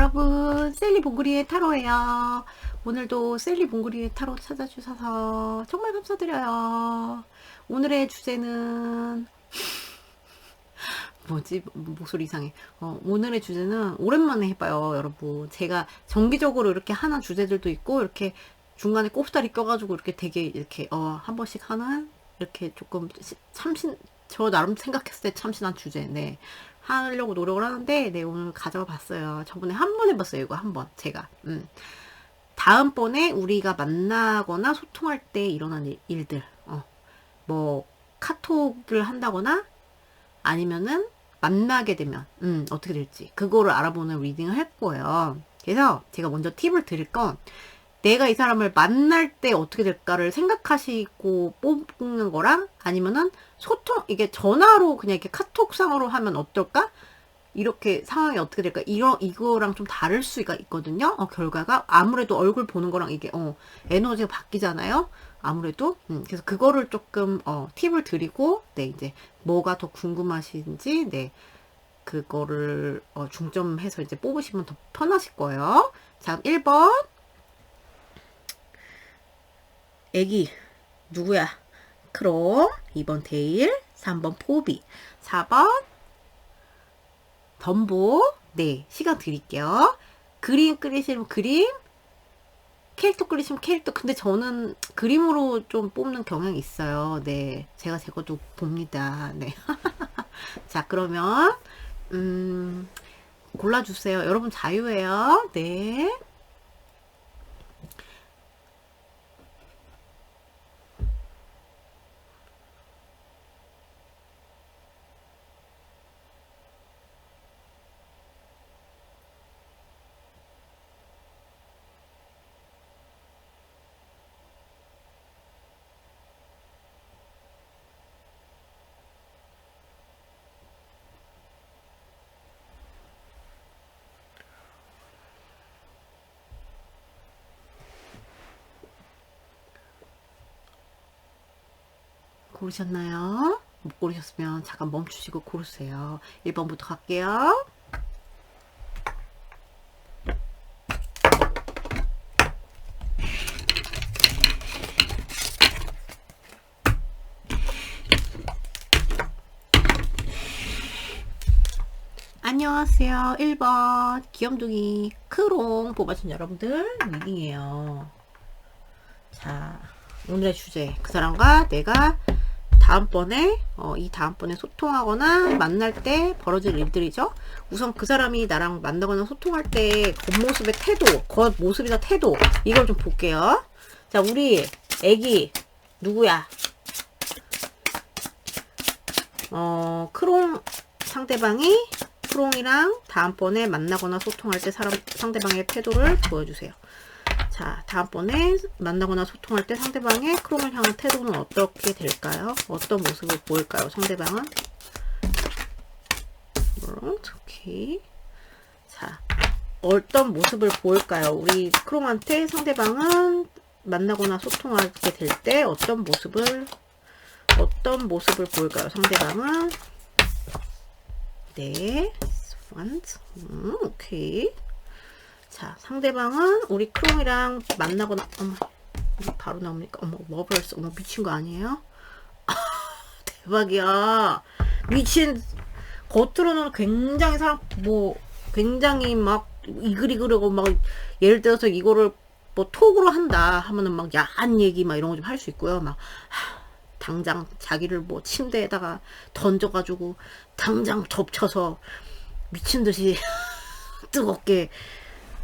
여러분, 셀리 봉구리의 타로예요. 오늘도 셀리 봉구리의 타로 찾아주셔서 정말 감사드려요. 오늘의 주제는 뭐지? 목소리 이상해. 오늘의 주제는 오랜만에 해봐요, 여러분. 제가 정기적으로 이렇게 하는 주제들도 있고, 이렇게 중간에 꼽다리 껴가지고 이렇게 되게 이렇게 한 번씩 하는 이렇게 조금 저 나름 생각했을 때 참신한 주제, 네. 하려고 노력을 하는데, 네, 오늘 가져와 봤어요. 저번에 한 번 해봤어요, 이거 한 번, 제가. 다음번에 우리가 만나거나 소통할 때 일어난 일들, 뭐, 카톡을 한다거나, 아니면은, 만나게 되면, 어떻게 될지, 그거를 알아보는 리딩을 할 거예요. 그래서, 제가 먼저 팁을 드릴 건, 내가 이 사람을 만날 때 어떻게 될까를 생각하시고 뽑는 거랑 아니면은 이게 전화로 그냥 이렇게 카톡상으로 하면 어떨까? 이렇게 상황이 어떻게 될까? 이거랑 좀 다를 수가 있거든요. 결과가 아무래도 얼굴 보는 거랑 이게 에너지가 바뀌잖아요. 아무래도 그래서 그거를 조금 팁을 드리고 네 이제 뭐가 더 궁금하신지 네 그거를 중점해서 이제 뽑으시면 더 편하실 거예요. 자, 1번 애기 누구야? 크롬. 2번 데일. 3번 포비. 4번 덤보. 네, 시간 드릴게요. 그림 그리시면 그림, 캐릭터 그리시면 캐릭터. 근데 저는 그림으로 좀 뽑는 경향이 있어요. 네, 제가 제 것도 봅니다. 네. 자, 그러면 골라주세요. 여러분 자유예요. 네. 고르셨나요? 못 고르셨으면 잠깐 멈추시고 고르세요. 1번부터 갈게요. 안녕하세요. 1번 귀염둥이 크롱 뽑아준 여러분들 리딩이에요. 자, 오늘의 주제 그 사람과 내가 다음번에 이 다음번에 소통하거나 만날 때 벌어질 일들이죠. 우선 그 사람이 나랑 만나거나 소통할 때 겉모습의 태도, 겉모습이나 태도 이걸 좀 볼게요. 자, 우리 애기 누구야? 크롱 크롱이랑 다음번에 만나거나 소통할 때 상대방의 태도를 보여주세요. 자, 다음번에 만나거나 소통할 때 상대방의 크롬을 향한 태도는 어떻게 될까요? 어떤 모습을 보일까요? 상대방은? 오케이. 자, 어떤 모습을 보일까요? 우리 크롬한테 상대방은 만나거나 소통하게 될 때 어떤 모습을 보일까요? 상대방은? 네. 오케이. 자, 상대방은 우리 크롬이랑 만나거나, 바로 나옵니까? 뭐 벌써, 미친 거 아니에요? 대박이야. 미친, 겉으로는 굉장히 굉장히 막, 이글이글하고 막, 예를 들어서 이거를 뭐 톡으로 한다 하면은 막 야한 얘기 막 이런 거 좀 할 수 있고요. 막, 당장 자기를 뭐 침대에다가 던져가지고, 당장 덮쳐서, 미친 듯이 뜨겁게,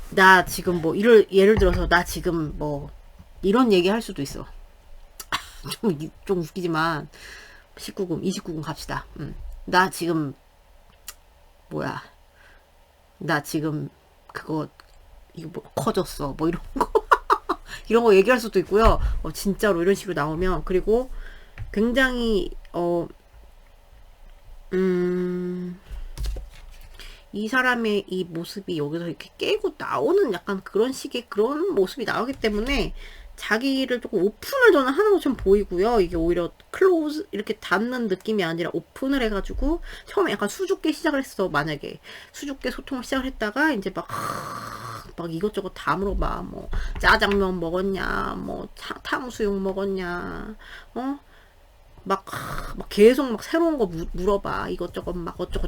나 지금 뭐 예를 들어서 나 지금 뭐 이런 얘기 할 수도 있어. 좀 웃기지만 19금 29금 갑시다. 나 지금 뭐야? 나 지금 이거 뭐 커졌어. 뭐 이런 거 이런 거 얘기할 수도 있고요. 진짜로 이런 식으로 나오면 그리고 굉장히 이 사람의 이 모습이 여기서 이렇게 깨고 나오는 약간 그런 식의 그런 모습이 나오기 때문에 자기를 조금 오픈을 저는 하는 것처럼 보이고요. 이게 오히려 클로즈 이렇게 닫는 느낌이 아니라 오픈을 해가지고 처음에 약간 수줍게 시작을 했어. 만약에 수줍게 소통을 시작을 했다가 이제 막 막 이것저것 다 물어봐. 뭐 짜장면 먹었냐, 뭐 탕수육 먹었냐, 막 계속 막 새로운 거 물어봐. 이것저것 막 어쩌고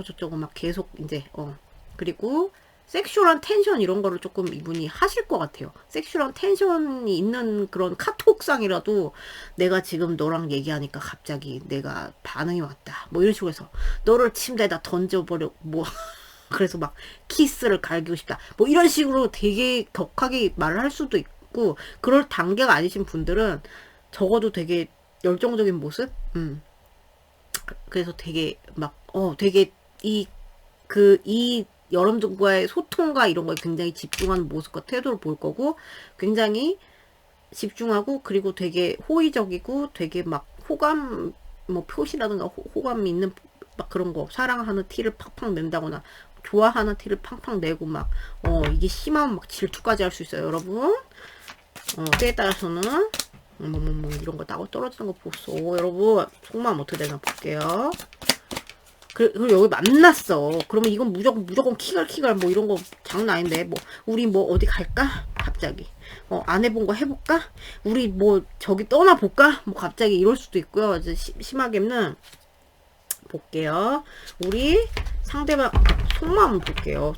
저쩌고 막 계속 이제 그리고 섹슈얼한 텐션 이런 거를 조금 이분이 하실 것 같아요. 섹슈얼한 텐션이 있는 그런 카톡상이라도 내가 지금 너랑 얘기하니까 갑자기 내가 반응이 왔다. 뭐 이런 식으로 해서 너를 침대에다 던져버려 뭐 그래서 막 키스를 갈기고 싶다. 뭐 이런 식으로 되게 격하게 말을 할 수도 있고 그럴 단계가 아니신 분들은 적어도 되게 열정적인 모습? 그래서 되게 막 되게 이 여러분들과의 소통과 이런 거에 굉장히 집중하는 모습과 태도를 볼 거고 굉장히 집중하고 그리고 되게 호의적이고 되게 막 호감 뭐 표시라든가 호감 있는 막 그런 거 사랑하는 티를 팍팍 낸다거나 좋아하는 티를 팡팡 내고 막 이게 심하면 막 질투까지 할 수 있어요 여러분. 때에 따라서는 이런 거 따고 떨어지는 거 보소 여러분. 속마음 어떻게 되나 볼게요. 그리고 여기 만났어. 그러면 이건 무조건 키갈 뭐 이런 거 장난 아닌데 뭐 우리 뭐 어디 갈까? 갑자기 안 해본 거 해볼까? 우리 뭐 저기 떠나볼까? 뭐 갑자기 이럴 수도 있고요. 이제 심하게는 볼게요. 우리 상대방 속마음 볼게요.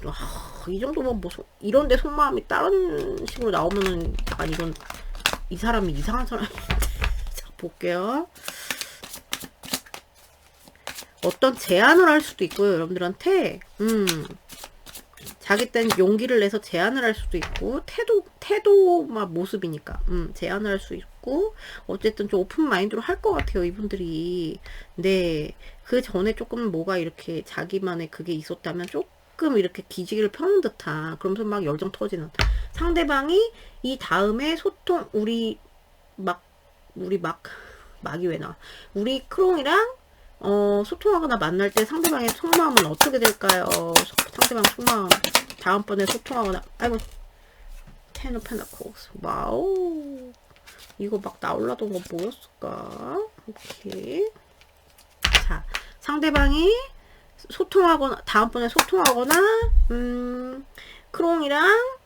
이 정도면 뭐 이런데 속마음이 다른 식으로 나오면은 약간 이건 이 사람이 이상한 사람인데 자 볼게요. 어떤 제안을 할 수도 있고요. 여러분들한테 자기 땐 용기를 내서 제안을 할 수도 있고 태도만 모습이니까 제안을 할 수 있고 어쨌든 좀 오픈 마인드로 할 것 같아요. 이분들이. 네. 그 전에 조금 뭐가 이렇게 자기만의 그게 있었다면 조금 이렇게 기지개를 펴는 듯한 그러면서 막 열정 터지는 상대방이 이 다음에 소통 막이 왜 나와? 우리 크롱이랑 소통하거나 만날 때 상대방의 속마음은 어떻게 될까요? 상대방 속마음. 다음번에 소통하거나, 아이고, 텐 오브 펜타클스. 와우. 이거 막 나올라던 거 뭐였을까? 오케이. 자, 상대방이 소통하거나, 다음번에 소통하거나, 크롱이랑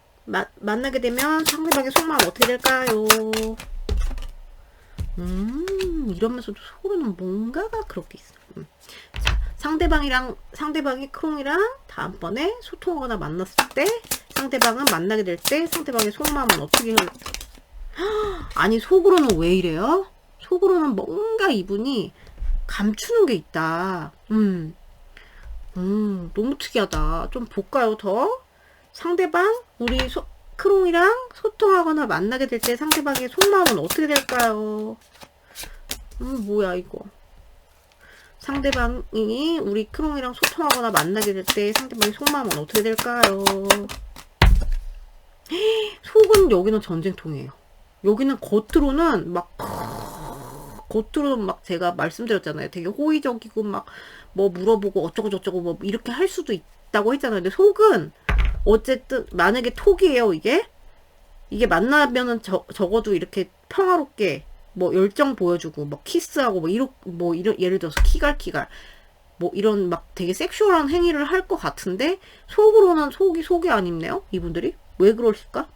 만나게 되면 상대방의 속마음 어떻게 될까요? 이러면서도 속으로는 뭔가가 그렇게 있어. 자, 상대방이 크롱이랑 다음번에 소통하거나 만났을 때, 상대방은 만나게 될 때, 상대방의 속마음은 어떻게 아니, 속으로는 왜 이래요? 속으로는 뭔가 이분이 감추는 게 있다. 너무 특이하다. 좀 볼까요, 더? 상대방, 크롱이랑 소통하거나 만나게 될 때 상대방의 속마음은 어떻게 될까요? 뭐야 이거. 상대방이 우리 크롱이랑 소통하거나 만나게 될 때 상대방의 속마음은 어떻게 될까요? 속은 여기는 전쟁통이에요. 여기는 겉으로는 막 제가 말씀드렸잖아요. 되게 호의적이고 막 뭐 물어보고 어쩌고 저쩌고 뭐 이렇게 할 수도 있다고 했잖아요. 근데 속은 어쨌든 만약에 톡이에요. 이게 만나면은 적어도 이렇게 평화롭게 뭐 열정 보여주고 뭐 키스하고 뭐 이런 예를 들어서 키갈 뭐 이런 막 되게 섹슈얼한 행위를 할 것 같은데 속으로는 속이 안 입네요. 이분들이 왜 그러실까?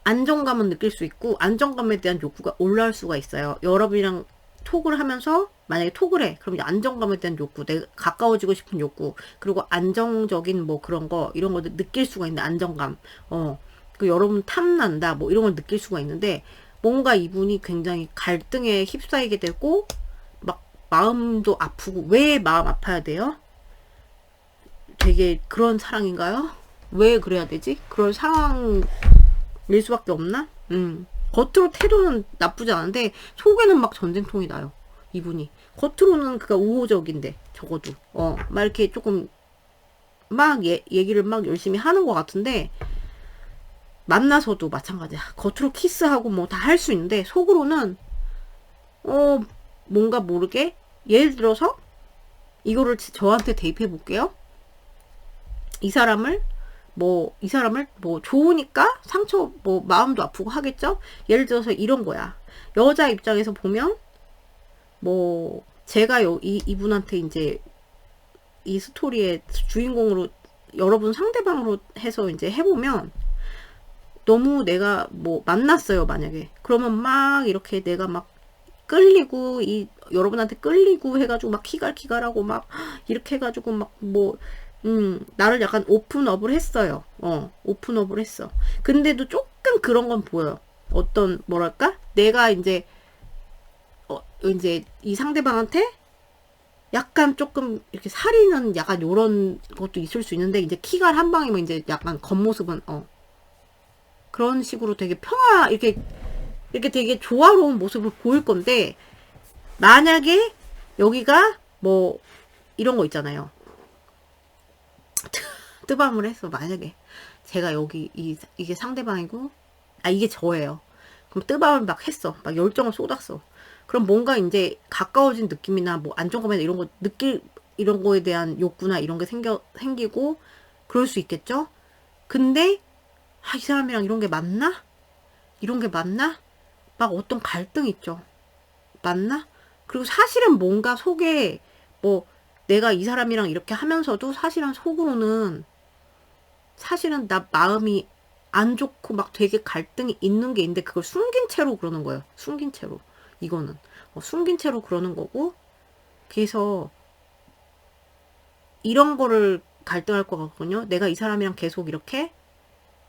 안정감은 느낄 수 있고 안정감에 대한 욕구가 올라올 수가 있어요. 여러분이랑 톡을 하면서 만약에 톡을 해. 그럼 안정감에 대한 욕구, 내가 가까워지고 싶은 욕구, 그리고 안정적인 뭐 그런 거, 이런 거 느낄 수가 있는데, 안정감. 그 여러분 탐난다, 뭐 이런 걸 느낄 수가 있는데, 뭔가 이분이 굉장히 갈등에 휩싸이게 되고, 막 마음도 아프고, 왜 마음 아파야 돼요? 되게 그런 사랑인가요? 왜 그래야 되지? 그런 상황일 수밖에 없나? 겉으로 태도는 나쁘지 않은데 속에는 막 전쟁통이 나요. 이분이 겉으로는 그가 우호적인데 적어도 막 이렇게 조금 막 얘기를 막 열심히 하는 것 같은데 만나서도 마찬가지야. 겉으로 키스하고 뭐 다 할 수 있는데 속으로는 뭔가 모르게 예를 들어서 이거를 저한테 대입해 볼게요. 이 사람을 뭐 좋으니까 상처 뭐 마음도 아프고 하겠죠. 예를 들어서 이런 거야. 여자 입장에서 보면 뭐 제가 이분한테 이제 이 스토리의 주인공으로 여러분 상대방으로 해서 이제 해보면 너무 내가 뭐 만났어요, 만약에. 그러면 막 이렇게 내가 막 끌리고, 여러분한테 끌리고 해가지고 막 키갈키갈하고 막 이렇게 해가지고 막 뭐, 나를 약간 오픈업을 했어요. 오픈업을 했어. 근데도 조금 그런 건 보여요. 어떤, 뭐랄까? 내가 이제 이 상대방한테 약간 조금 이렇게 살이는 약간 요런 것도 있을 수 있는데, 이제 키갈 한 방이면 이제 약간 겉모습은, 그런 식으로 되게 이렇게 되게 조화로운 모습을 보일 건데, 만약에 여기가 뭐, 이런 거 있잖아요. 뜨밤을 했어, 만약에. 제가 여기, 이게 상대방이고, 이게 저예요. 그럼 뜨밤을 막 했어. 막 열정을 쏟았어. 그럼 뭔가 이제 가까워진 느낌이나 뭐 안정감이나 이런 거 이런 거에 대한 욕구나 이런 게 생기고, 그럴 수 있겠죠? 근데, 이 사람이랑 이런 게 맞나? 이런 게 맞나? 막 어떤 갈등 있죠. 맞나? 그리고 사실은 뭔가 속에 뭐 내가 이 사람이랑 이렇게 하면서도 사실은 속으로는 사실은 나 마음이 안 좋고 막 되게 갈등이 있는 게 있는데 그걸 숨긴 채로 그러는 거예요. 숨긴 채로. 이거는 숨긴 채로 그러는 거고, 그래서 이런 거를 갈등할 것 같거든요. 내가 이 사람이랑 계속 이렇게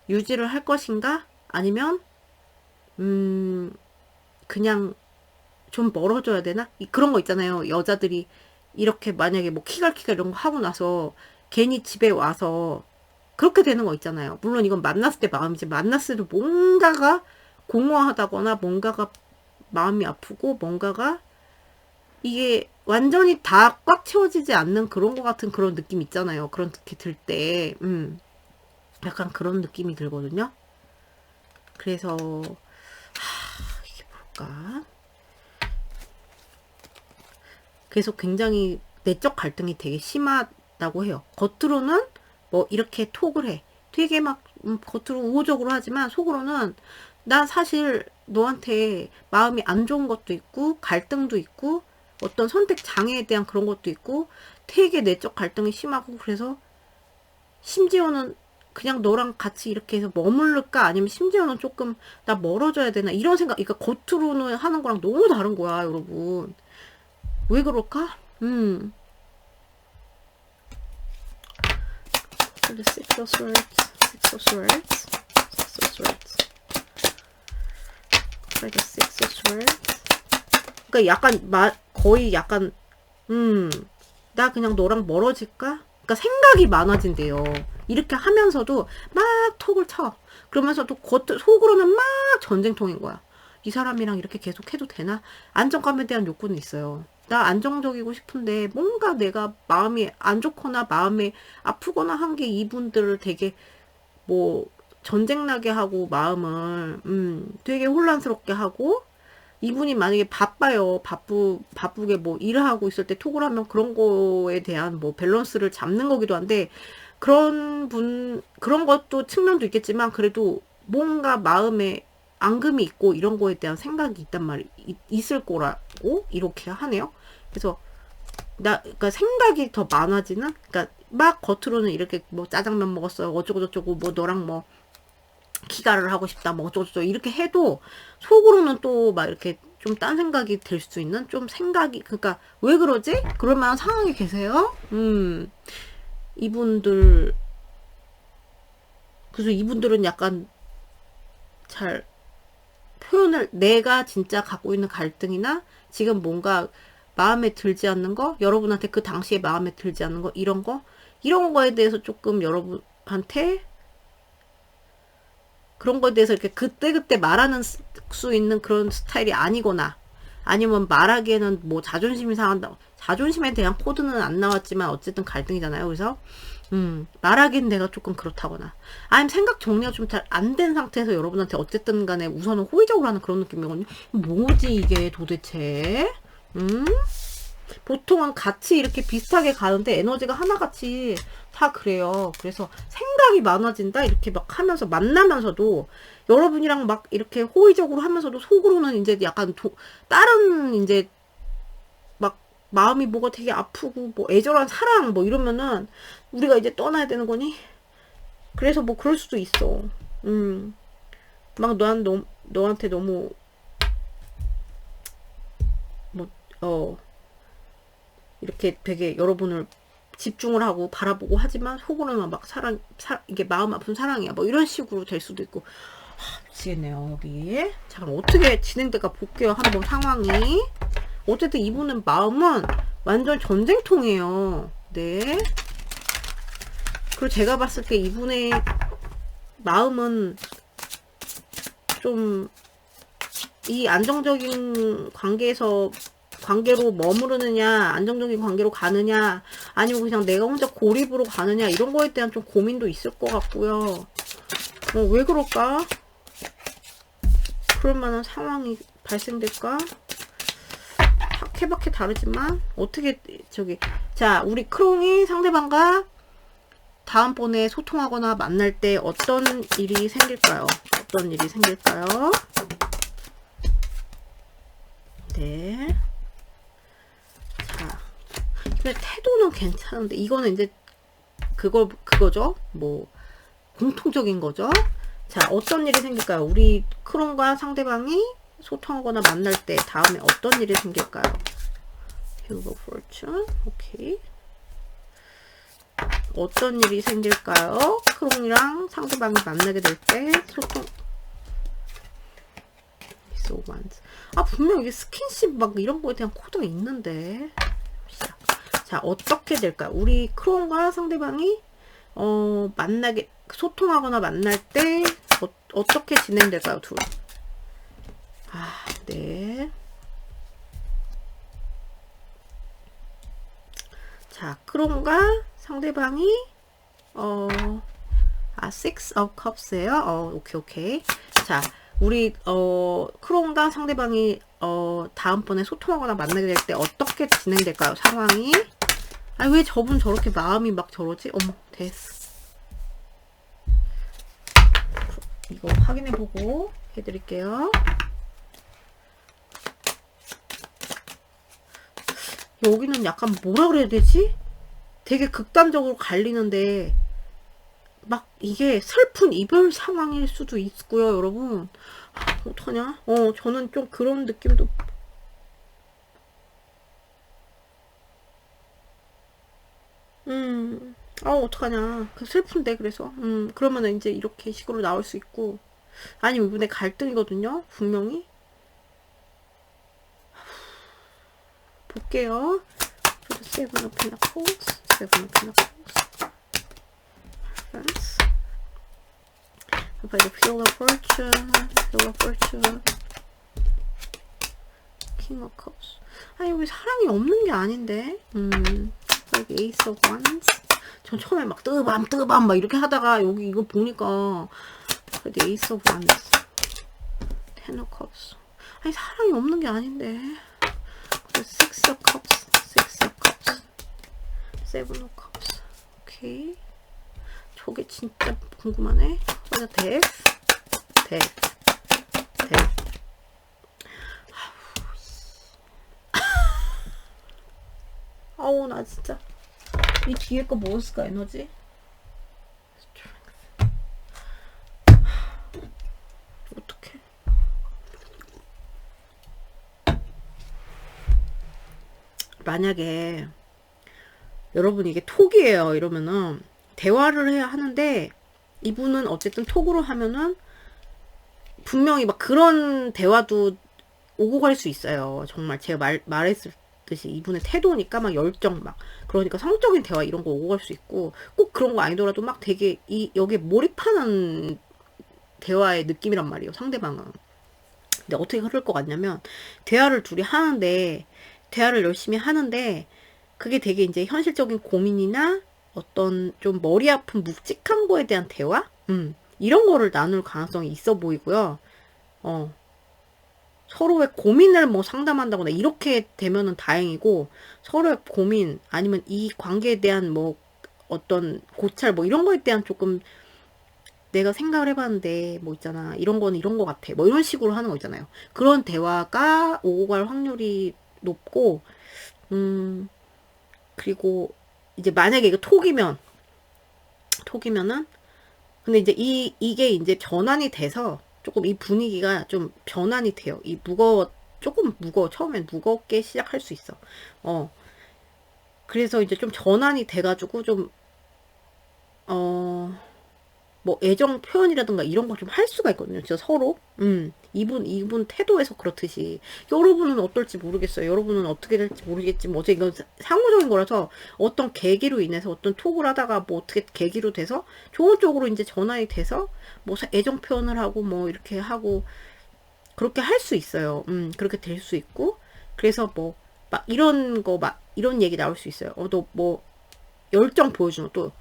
유지를 할 것인가? 아니면 그냥 좀 멀어져야 되나? 그런 거 있잖아요. 여자들이 이렇게 만약에 뭐 키갈키갈 이런 거 하고 나서 괜히 집에 와서 그렇게 되는 거 있잖아요. 물론 이건 만났을 때 마음이지, 만났을 때 뭔가가 공허하다거나 뭔가가 마음이 아프고 뭔가가 이게 완전히 다 꽉 채워지지 않는 그런 것 같은 그런 느낌 있잖아요. 그런 느낌 들 때, 약간 그런 느낌이 들거든요. 그래서 이게 뭘까? 그래서 굉장히 내적 갈등이 되게 심하다고 해요. 겉으로는 뭐 이렇게 톡을 해. 되게 막 겉으로 우호적으로 하지만 속으로는 난 사실 너한테 마음이 안 좋은 것도 있고 갈등도 있고 어떤 선택 장애에 대한 그런 것도 있고 되게 내적 갈등이 심하고, 그래서 심지어는 그냥 너랑 같이 이렇게 해서 머무를까, 아니면 심지어는 조금 나 멀어져야 되나 이런 생각. 그러니까 겉으로는 하는 거랑 너무 다른 거야, 여러분. 왜 그럴까? The Six of Swords, Six of Swords, Six of Swords. The Six of Swords. 그러니까 약간 거의 약간 나 그냥 너랑 멀어질까? 그러니까 생각이 많아진대요. 이렇게 하면서도 막 톡을 쳐. 그러면서도 속으로는 막 전쟁통인 거야. 이 사람이랑 이렇게 계속 해도 되나? 안정감에 대한 욕구는 있어요. 나 안정적이고 싶은데 뭔가 내가 마음이 안 좋거나 마음이 아프거나 한 게 이분들을 되게 뭐 전쟁나게 하고 마음을 되게 혼란스럽게 하고, 이분이 만약에 바빠요. 바쁘게 뭐 일을 하고 있을 때 톡을 하면 그런 거에 대한 뭐 밸런스를 잡는 거기도 한데, 그런 것도 측면도 있겠지만, 그래도 뭔가 마음에 앙금이 있고 이런 거에 대한 생각이 있을 거라고 이렇게 하네요. 그래서 그러니까 생각이 더 많아지는, 그러니까 막 겉으로는 이렇게 뭐 짜장면 먹었어요. 어쩌고저쩌고 뭐 너랑 뭐 기가를 하고 싶다 뭐 어쩌고저쩌고 이렇게 해도 속으로는 또 막 이렇게 좀 딴 생각이 들 수 있는 좀 생각이, 그러니까 왜 그러지? 그럴 만한 상황에 계세요. 그래서 이분들은 약간 잘 표현을, 내가 진짜 갖고 있는 갈등이나 지금 뭔가 마음에 들지 않는 거, 여러분한테 그 당시에 마음에 들지 않는 거, 이런 거에 대해서 조금 여러분한테 그런 거에 대해서 이렇게 그때그때 말하는 수 있는 그런 스타일이 아니거나, 아니면 말하기에는 뭐 자존심이 상한다. 자존심에 대한 코드는 안 나왔지만 어쨌든 갈등이잖아요. 그래서 말하기엔 내가 조금 그렇다거나, 아니면 생각 정리가 좀 잘 안 된 상태에서 여러분한테 어쨌든 간에 우선은 호의적으로 하는 그런 느낌이거든요. 뭐지 이게 도대체? 보통은 같이 이렇게 비슷하게 가는데 에너지가 하나같이 다 그래요. 그래서 생각이 많아진다 이렇게 막 하면서 만나면서도 여러분이랑 막 이렇게 호의적으로 하면서도 속으로는 이제 약간 다른 이제 막 마음이 뭐가 되게 아프고 뭐 애절한 사랑 뭐 이러면은 우리가 이제 떠나야 되는 거니? 그래서 뭐 그럴 수도 있어. 막 너한테 너무 뭐 이렇게 되게 여러분을 집중을 하고 바라보고 하지만 속으로는 막 이게 마음 아픈 사랑이야 뭐 이런 식으로 될 수도 있고. 미치겠네요 여기. 자, 그럼 어떻게 진행될까 볼게요. 한번 상황이. 어쨌든 이분은 마음은 완전 전쟁통이에요. 네. 그리고 제가 봤을 때 이분의 마음은 좀 이 안정적인 관계로 머무르느냐, 안정적인 관계로 가느냐, 아니면 그냥 내가 혼자 고립으로 가느냐, 이런 거에 대한 좀 고민도 있을 것 같고요. 왜 그럴까? 그럴 만한 상황이 발생될까? 케바케 다르지만, 어떻게, 자, 우리 크롱이 상대방과 다음번에 소통하거나 만날 때 어떤 일이 생길까요? 어떤 일이 생길까요? 네. 자, 근데 태도는 괜찮은데 이거는 이제 그거죠. 뭐 공통적인 거죠. 자, 어떤 일이 생길까요? 우리 크롱과 상대방이 소통하거나 만날 때 다음에 어떤 일이 생길까요? Wheel of Fortune. 오케이. 어떤 일이 생길까요? 크롱이랑 상대방이 만나게 될 때 소통. 아, 분명 이게 스킨십 막 이런 거에 대한 코드가 있는데. 자, 어떻게 될까요? 우리 크롱과 상대방이 소통하거나 만날 때 어떻게 진행될까요? 둘. 아, 네. 자, 크롱과 상대방이 Six of Cups예요. 오케이. 자, 우리 크롱과 상대방이 다음번에 소통하거나 만나게 될 때 어떻게 진행될까요? 상황이. 아, 왜 저분 저렇게 마음이 막 저러지? 어머, 됐어. 이거 확인해보고 해드릴게요. 여기는 약간 뭐라 그래야 되지? 되게 극단적으로 갈리는데 막 이게 슬픈 이별 상황일 수도 있고요, 여러분. 어떡하냐? 저는 좀 그런 느낌도. 어떡하냐. 슬픈데, 그래서. 그러면은 이제 이렇게 식으로 나올 수 있고. 아니면 이분의 갈등이거든요, 분명히. 볼게요. Seven of Pentacles. Seven of Pentacles. Friends. By the Wheel of Fortune. Wheel of Fortune. King of Cups. 아니, 왜 사랑이 없는 게 아닌데? Like Ace of Wands. 전 처음에 막 뜨밤 막 이렇게 하다가 여기 이거 보니까 The Ace of Wands. Ten of Cups. 아니, 사랑이 없는 게 아닌데. Six of Cups. Six of Cups. Seven of Cups. 오케이. 저게 진짜 궁금하네. 그래서 Death. 아우, 나 진짜 이 뒤에 거 뭐였을까? 에너지? 어떡해. 만약에 여러분 이게 톡이에요 이러면은 대화를 해야 하는데, 이분은 어쨌든 톡으로 하면은 분명히 막 그런 대화도 오고 갈 수 있어요. 정말 제가 말했듯이 이분의 태도니까 막 열정 막, 그러니까 성적인 대화 이런 거 오고 갈 수 있고, 꼭 그런 거 아니더라도 막 되게 여기에 몰입하는 대화의 느낌이란 말이에요, 상대방은. 근데 어떻게 흐를 것 같냐면, 대화를 둘이 하는데, 대화를 열심히 하는데, 그게 되게 이제 현실적인 고민이나 어떤 좀 머리 아픈 묵직한 거에 대한 대화? 이런 거를 나눌 가능성이 있어 보이고요. 서로의 고민을 뭐 상담한다거나 이렇게 되면은 다행이고, 서로의 고민 아니면 이 관계에 대한 뭐 어떤 고찰 뭐 이런 거에 대한 조금 내가 생각을 해봤는데 뭐 있잖아, 이런 거는 이런 거 같아 뭐 이런 식으로 하는 거 있잖아요. 그런 대화가 오고 갈 확률이 높고, 그리고 이제 만약에 이거 톡이면은 근데 이제 이게 이제 전환이 돼서 조금 이 분위기가 좀 변환이 돼요. 조금 무거워. 처음엔 무겁게 시작할 수 있어. 그래서 이제 좀 전환이 돼가지고 뭐 애정 표현이라든가 이런 걸 좀 할 수가 있거든요. 진짜 서로. 이분 태도에서 그렇듯이. 여러분은 어떨지 모르겠어요. 여러분은 어떻게 될지 모르겠지만 어제 이건 상호적인 거라서 어떤 계기로 인해서 어떤 톡을 하다가 뭐 어떻게 계기로 돼서 좋은 쪽으로 이제 전환이 돼서 뭐 애정 표현을 하고 뭐 이렇게 하고 그렇게 할 수 있어요. 그렇게 될 수 있고. 그래서 뭐 막 이런 얘기 나올 수 있어요. 너 뭐 열정 보여주는 또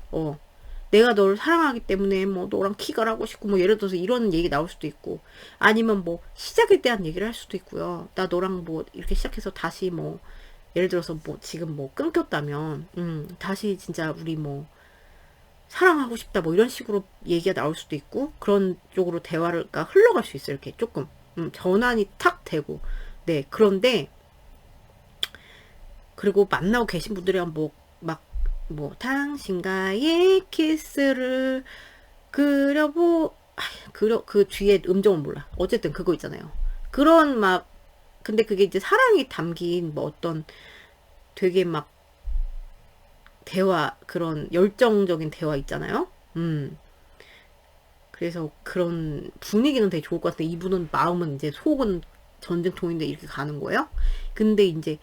내가 너를 사랑하기 때문에 뭐 너랑 키가 하고 싶고 뭐 예를 들어서 이런 얘기 나올 수도 있고 아니면 뭐 시작에 대한 얘기를 할 수도 있고요. 나 너랑 뭐 이렇게 시작해서 다시 뭐 예를 들어서 뭐 지금 뭐 끊겼다면 다시 진짜 우리 뭐 사랑하고 싶다 뭐 이런 식으로 얘기가 나올 수도 있고 그런 쪽으로 대화가 흘러갈 수 있어요. 이렇게 조금 전환이 탁 되고 네 그런데 그리고 만나고 계신 분들이랑 뭐 당신과의 키스를 그 뒤에 음정은 몰라. 어쨌든 그거 있잖아요. 그런 근데 그게 이제 사랑이 담긴 뭐 어떤 되게 막 대화, 그런 열정적인 대화 있잖아요. 그래서 그런 분위기는 되게 좋을 것 같은데 이분은 마음은 이제 속은 전쟁통인데 이렇게 가는 거예요. 근데 이제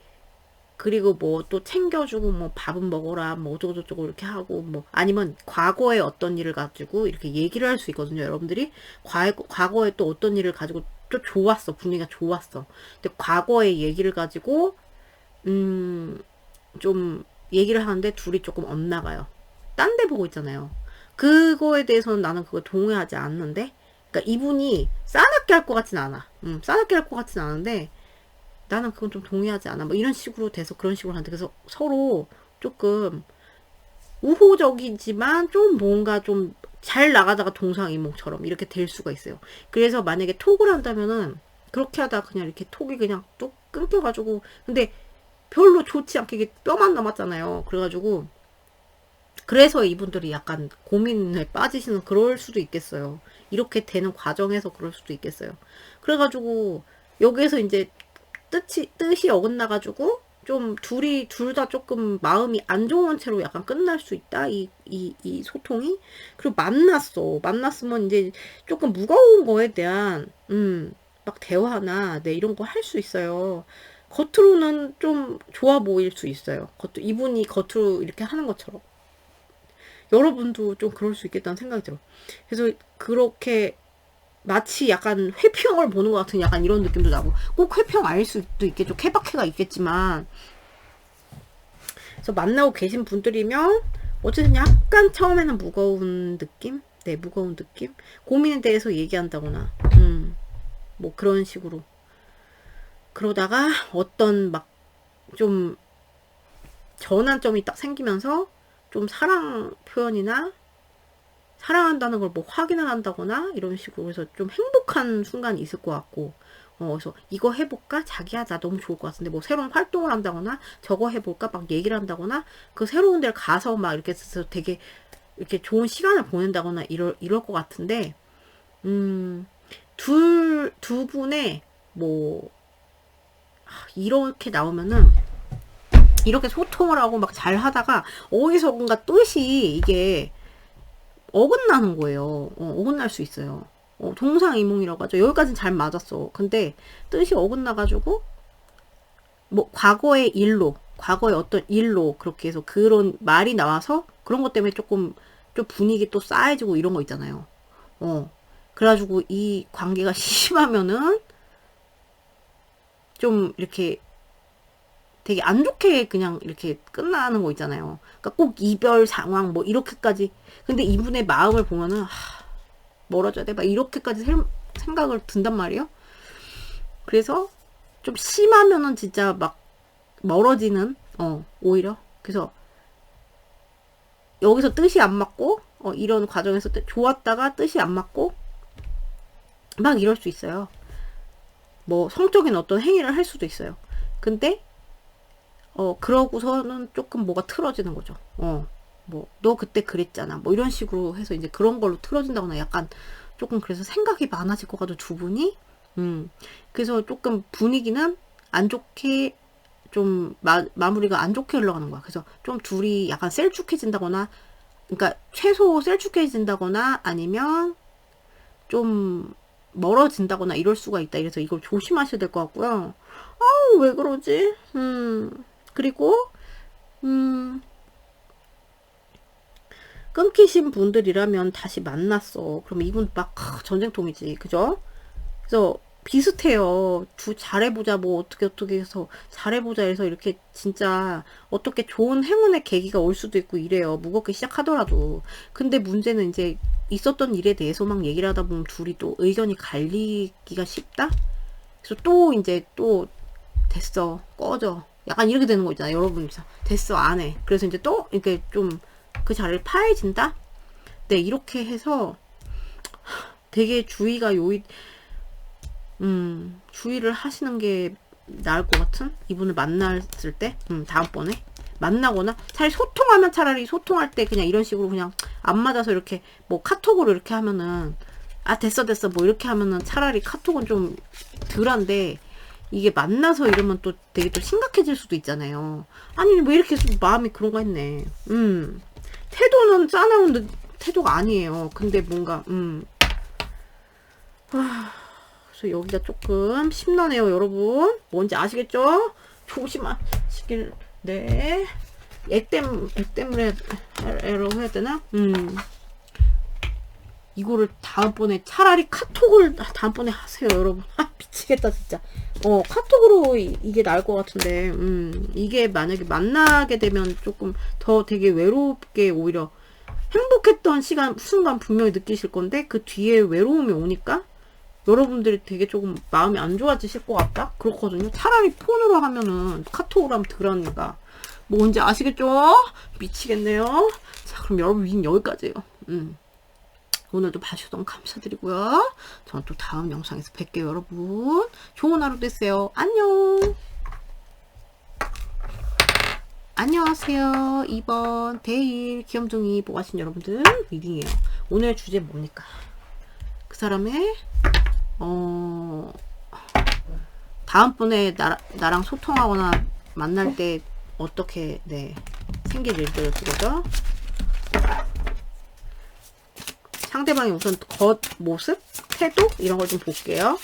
그리고 뭐 또 챙겨주고 뭐 밥은 먹어라 뭐 어쩌고저쩌고 이렇게 하고 뭐 아니면 과거에 어떤 일을 가지고 이렇게 얘기를 할 수 있거든요. 여러분들이 과거에 또 어떤 일을 가지고 또 좋았어. 분위기가 좋았어. 근데 과거의 얘기를 가지고 좀 얘기를 하는데 둘이 조금 엇나가요. 딴 데 보고 있잖아요. 그거에 대해서는 나는 그거 동의하지 않는데 그러니까 이분이 싸납게 할 것 같진 않아. 싸납게 할 것 같진 않은데 나는 그건 좀 동의하지 않아. 뭐 이런 식으로 돼서 그런 식으로 하는데 그래서 서로 조금 우호적이지만 좀 뭔가 좀 잘 나가다가 동상이몽처럼 이렇게 될 수가 있어요. 그래서 만약에 톡을 한다면은 그렇게 하다가 그냥 이렇게 톡이 그냥 뚝 끊겨가지고 근데 별로 좋지 않게 이게 뼈만 남았잖아요. 그래가지고 그래서 이분들이 약간 고민에 빠지시는 그럴 수도 있겠어요. 이렇게 되는 과정에서 그럴 수도 있겠어요. 그래가지고 여기에서 이제 뜻이 어긋나가지고 좀 둘 다 조금 마음이 안 좋은 채로 약간 끝날 수 있다. 이 소통이. 그리고 만났으면 이제 조금 무거운 거에 대한, 막 대화나, 네, 이런 거 할 수 있어요. 겉으로는 좀 좋아 보일 수 있어요. 이분이 겉으로 이렇게 하는 것처럼. 여러분도 좀 그럴 수 있겠다는 생각이 들어. 그래서 그렇게 마치 약간 회피형을 보는 것 같은 약간 이런 느낌도 나고 꼭 회피형 아닐 수도 있겠죠. 케바케가 있겠지만 그래서 만나고 계신 분들이면 어쨌든 약간 처음에는 무거운 느낌? 네, 무거운 느낌? 고민에 대해서 얘기한다거나 뭐 그런 식으로 그러다가 어떤 막 좀 전환점이 딱 생기면서 좀 사랑 표현이나 사랑한다는 걸 뭐 확인을 한다거나 이런 식으로 해서 좀 행복한 순간이 있을 것 같고 그래서 이거 해볼까? 자기야 나 너무 좋을 것 같은데 뭐 새로운 활동을 한다거나 저거 해볼까? 막 얘기를 한다거나 그 새로운 데를 가서 막 이렇게 해서 되게 이렇게 좋은 시간을 보낸다거나 이럴 것 같은데 두 분의 뭐 이렇게 나오면은 이렇게 소통을 하고 막 잘 하다가 어디서뭔가 뜻이 이게 어긋나는 거예요. 어긋날 수 있어요. 동상이몽이라고 하죠. 여기까지는 잘 맞았어. 근데 뜻이 어긋나가지고 뭐 과거의 어떤 일로 그렇게 해서 그런 말이 나와서 그런 것 때문에 조금 좀 분위기 또 싸해지고 이런 거 있잖아요. 그래가지고 이 관계가 심하면은 좀 이렇게 되게 안 좋게 그냥 이렇게 끝나는 거 있잖아요. 그러니까 꼭 이별 상황 뭐 이렇게까지. 근데 이분의 마음을 보면은 멀어져야 돼 막 이렇게까지 생각을 든단 말이에요. 그래서 좀 심하면은 진짜 막 멀어지는 오히려. 그래서 여기서 뜻이 안 맞고 이런 과정에서 좋았다가 뜻이 안 맞고 막 이럴 수 있어요. 뭐 성적인 어떤 행위를 할 수도 있어요. 근데 그러고서는 조금 뭐가 틀어지는 거죠. 뭐, 너 그때 그랬잖아. 뭐 이런 식으로 해서 이제 그런 걸로 틀어진다거나 약간 조금 그래서 생각이 많아질 것 같아, 두 분이. 그래서 조금 분위기는 안 좋게 좀 마무리가 안 좋게 흘러가는 거야. 그래서 좀 둘이 약간 셀쭉해진다거나, 그러니까 최소 셀쭉해진다거나 아니면 좀 멀어진다거나 이럴 수가 있다. 이래서 이걸 조심하셔야 될 것 같고요. 아우, 왜 그러지? 그리고, 끊기신 분들이라면 다시 만났어. 그럼 이분 막 전쟁통이지. 그죠? 그래서 비슷해요. 잘해보자, 뭐, 어떻게 해서, 잘해보자 해서 이렇게 진짜, 어떻게 좋은 행운의 계기가 올 수도 있고 이래요. 무겁게 시작하더라도. 근데 문제는 이제, 있었던 일에 대해서 막 얘기를 하다 보면 둘이 또 의견이 갈리기가 쉽다? 그래서 또 이제 또, 됐어. 꺼져. 약간 이렇게 되는 거 있잖아요. 여러분. 됐어. 안 해. 그래서 이제 또, 이렇게 좀, 그 자리를 파해진다? 네, 이렇게 해서, 되게 주의를 하시는 게 나을 것 같은? 이분을 만났을 때? 다음번에? 만나거나, 차라리 소통하면 차라리 소통할 때 그냥 이런 식으로 그냥 안 맞아서 이렇게, 뭐 카톡으로 이렇게 하면은, 아, 됐어, 뭐 이렇게 하면은 차라리 카톡은 좀 덜한데, 이게 만나서 이러면 또 되게 또 심각해질 수도 있잖아요. 아니, 왜 이렇게 마음이 그런가 했네. 태도는 짜나운 태도가 아니에요. 근데 뭔가, 그래서 여기가 조금 심란해요, 여러분. 뭔지 아시겠죠? 조심하시길, 네. 액 때문에, 라고 해야 되나? 이거를 다음번에 차라리 카톡을 다음번에 하세요, 여러분. 아, 미치겠다, 진짜. 카톡으로 이게 나을 것 같은데, 이게 만약에 만나게 되면 조금 더 되게 외롭게 오히려 행복했던 순간 분명히 느끼실 건데, 그 뒤에 외로움이 오니까, 여러분들이 되게 조금 마음이 안 좋아지실 것 같다? 그렇거든요. 차라리 폰으로 하면은, 카톡으로 하면 덜하니까. 뭔지 아시겠죠? 미치겠네요. 자, 그럼 여러분, 위는 여기까지예요. 오늘도 봐주셔서 너무 감사드리고요. 저는 또 다음 영상에서 뵐게요, 여러분. 좋은 하루 되세요. 안녕. 안녕하세요. 2번 대일 귀염둥이 보고 하신 여러분들 리딩이에요. 오늘 주제 뭡니까? 그 사람의 다음번에 나랑 소통하거나 만날 때 어떻게 생길 일들을 그거죠? 상대방의 우선 겉모습? 태도? 이런 걸 좀 볼게요.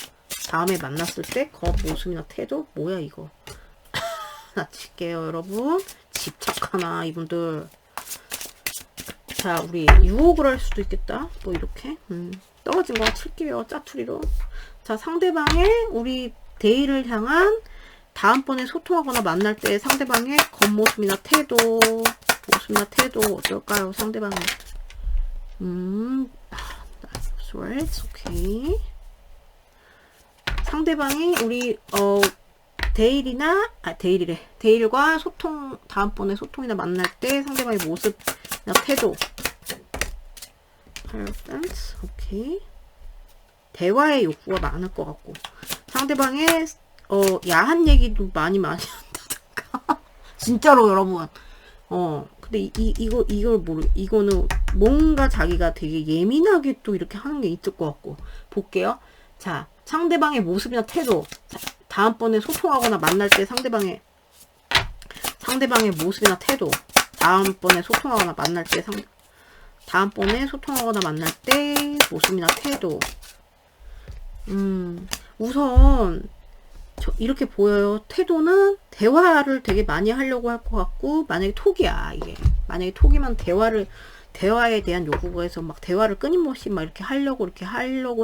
다음에 만났을 때 겉모습이나 태도? 뭐야 이거. 나 칠게요, 여러분. 집착하나 이분들. 자, 우리 유혹을 할 수도 있겠다. 뭐 이렇게 떨어진 거 칠게요, 짜투리로. 자, 상대방의 우리 대의를 향한 다음번에 소통하거나 만날 때 상대방의 겉모습이나 태도 어떨까요? 상대방의 words, 오케이. 상대방이 우리 데일과 다음번에 소통이나 만날 때 상대방의 모습이나 태도. 오케이. 대화의 욕구가 많을 것 같고, 상대방의 야한 얘기도 많이 한다든가. 진짜로 여러분. 근데 이거는 뭔가 자기가 되게 예민하게 또 이렇게 하는 게 있을 것 같고. 볼게요. 자, 상대방의 모습이나 태도. 자, 다음번에 소통하거나 만날 때 상대방의 모습이나 태도. 다음번에 소통하거나 만날 때 모습이나 태도. 우선 이렇게 보여요. 태도는 대화를 되게 많이 하려고 할 것 같고, 만약에 톡이야, 이게. 만약에 톡이면 대화에 대한 요구에서 막 대화를 끊임없이 막 이렇게 하려고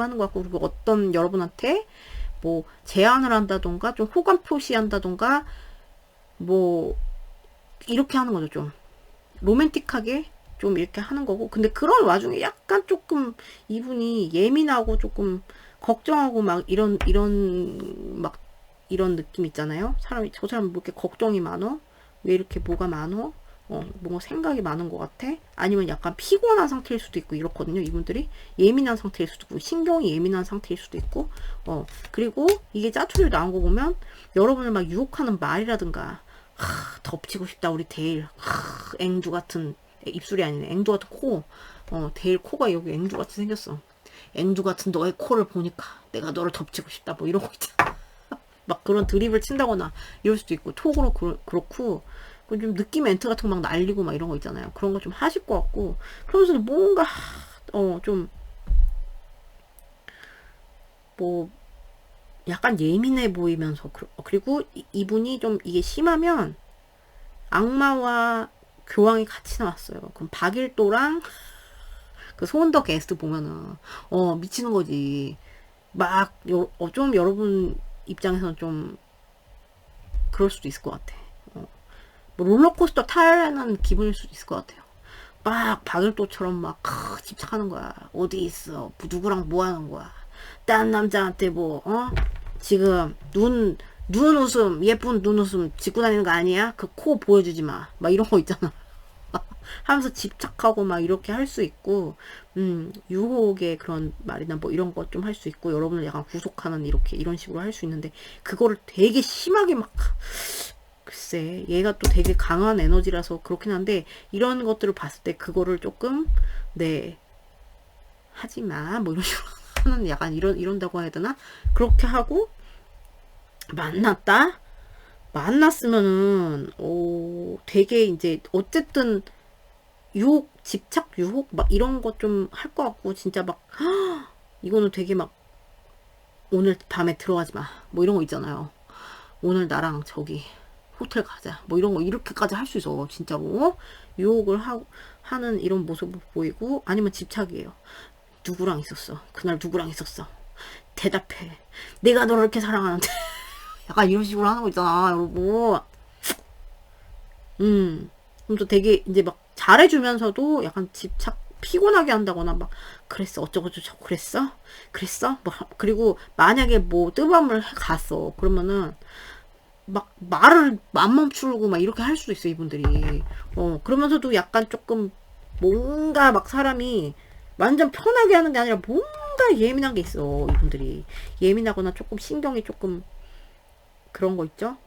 하는 것 같고, 그리고 어떤 여러분한테 뭐 제안을 한다던가, 좀 호감 표시한다던가, 뭐, 이렇게 하는 거죠, 좀. 로맨틱하게 좀 이렇게 하는 거고. 근데 그런 와중에 약간 조금 이분이 예민하고 조금 걱정하고 막 이런 느낌 있잖아요. 저 사람 뭐 이렇게 걱정이 많어? 왜 이렇게 뭐가 많어? 뭔가 생각이 많은 것 같아? 아니면 약간 피곤한 상태일 수도 있고 이렇거든요. 이분들이 예민한 상태일 수도 있고, 신경이 예민한 상태일 수도 있고, 그리고 이게 짜투리로 나온 거 보면 여러분을 막 유혹하는 말이라든가, 덮치고 싶다 우리 데일. 앵두 같은 입술이 아니네. 앵두 같은 코. 데일 코가 여기 앵두 같이 생겼어. 앵두 같은 너의 코를 보니까 내가 너를 덮치고 싶다. 뭐 이런 거 있잖아. 막 그런 드립을 친다거나 이럴 수도 있고 톡으로 그렇고 좀 느낌 멘트 같은 거 막 날리고 막 이런 거 있잖아요. 그런 거 좀 하실 것 같고 그러면서도 뭔가 좀 뭐 약간 예민해 보이면서 그리고 이분이 좀 이게 심하면 악마와 교황이 같이 나왔어요. 그럼 박일도랑 그 소원더 게스트 보면은 미치는 거지. 막 좀 여러분 입장에서는 좀 그럴 수도 있을 것 같아. 뭐 롤러코스터 타는 기분일 수도 있을 것 같아요. 막 박일도처럼 막 집착하는 거야. 어디 있어? 뭐 누구랑 뭐 하는 거야? 딴 남자한테 뭐 지금 눈웃음 예쁜 눈웃음 짓고 다니는 거 아니야? 그 코 보여주지 마. 막 이런 거 있잖아. 하면서 집착하고 막 이렇게 할 수 있고 유혹의 그런 말이나 뭐 이런 거 좀 할 수 있고 여러분을 약간 구속하는 이렇게 이런 식으로 할 수 있는데 그거를 되게 심하게 막 글쎄 얘가 또 되게 강한 에너지라서 그렇긴 한데 이런 것들을 봤을 때 그거를 조금 네 하지마 뭐 이런 식으로 하는 약간 이런다고 해야 되나 그렇게 하고 만났으면은 되게 이제 어쨌든 유혹 집착 유혹 막 이런 거 좀 할 것 같고 진짜 막 이거는 되게 막 오늘 밤에 들어가지 마 뭐 이런 거 있잖아요. 오늘 나랑 저기 호텔 가자 뭐 이런 거 이렇게까지 할 수 있어 진짜로 유혹을 하는 이런 모습을 보이고 아니면 집착이에요. 누구랑 있었어? 그날 누구랑 있었어? 대답해. 내가 너를 이렇게 사랑하는데 약간 이런 식으로 하는 거 있잖아 여러분. 그럼 또 되게 이제 막 잘해주면서도 약간 집착 피곤하게 한다거나 막 그랬어 어쩌고저쩌고 그랬어 뭐 그리고 만약에 뭐 뜨밤을 갔어 그러면은 막 말을 안 멈추고 막 이렇게 할 수도 있어 이분들이. 그러면서도 약간 조금 뭔가 막 사람이 완전 편하게 하는 게 아니라 뭔가 예민한 게 있어 이분들이. 예민하거나 조금 신경이 조금 그런 거 있죠.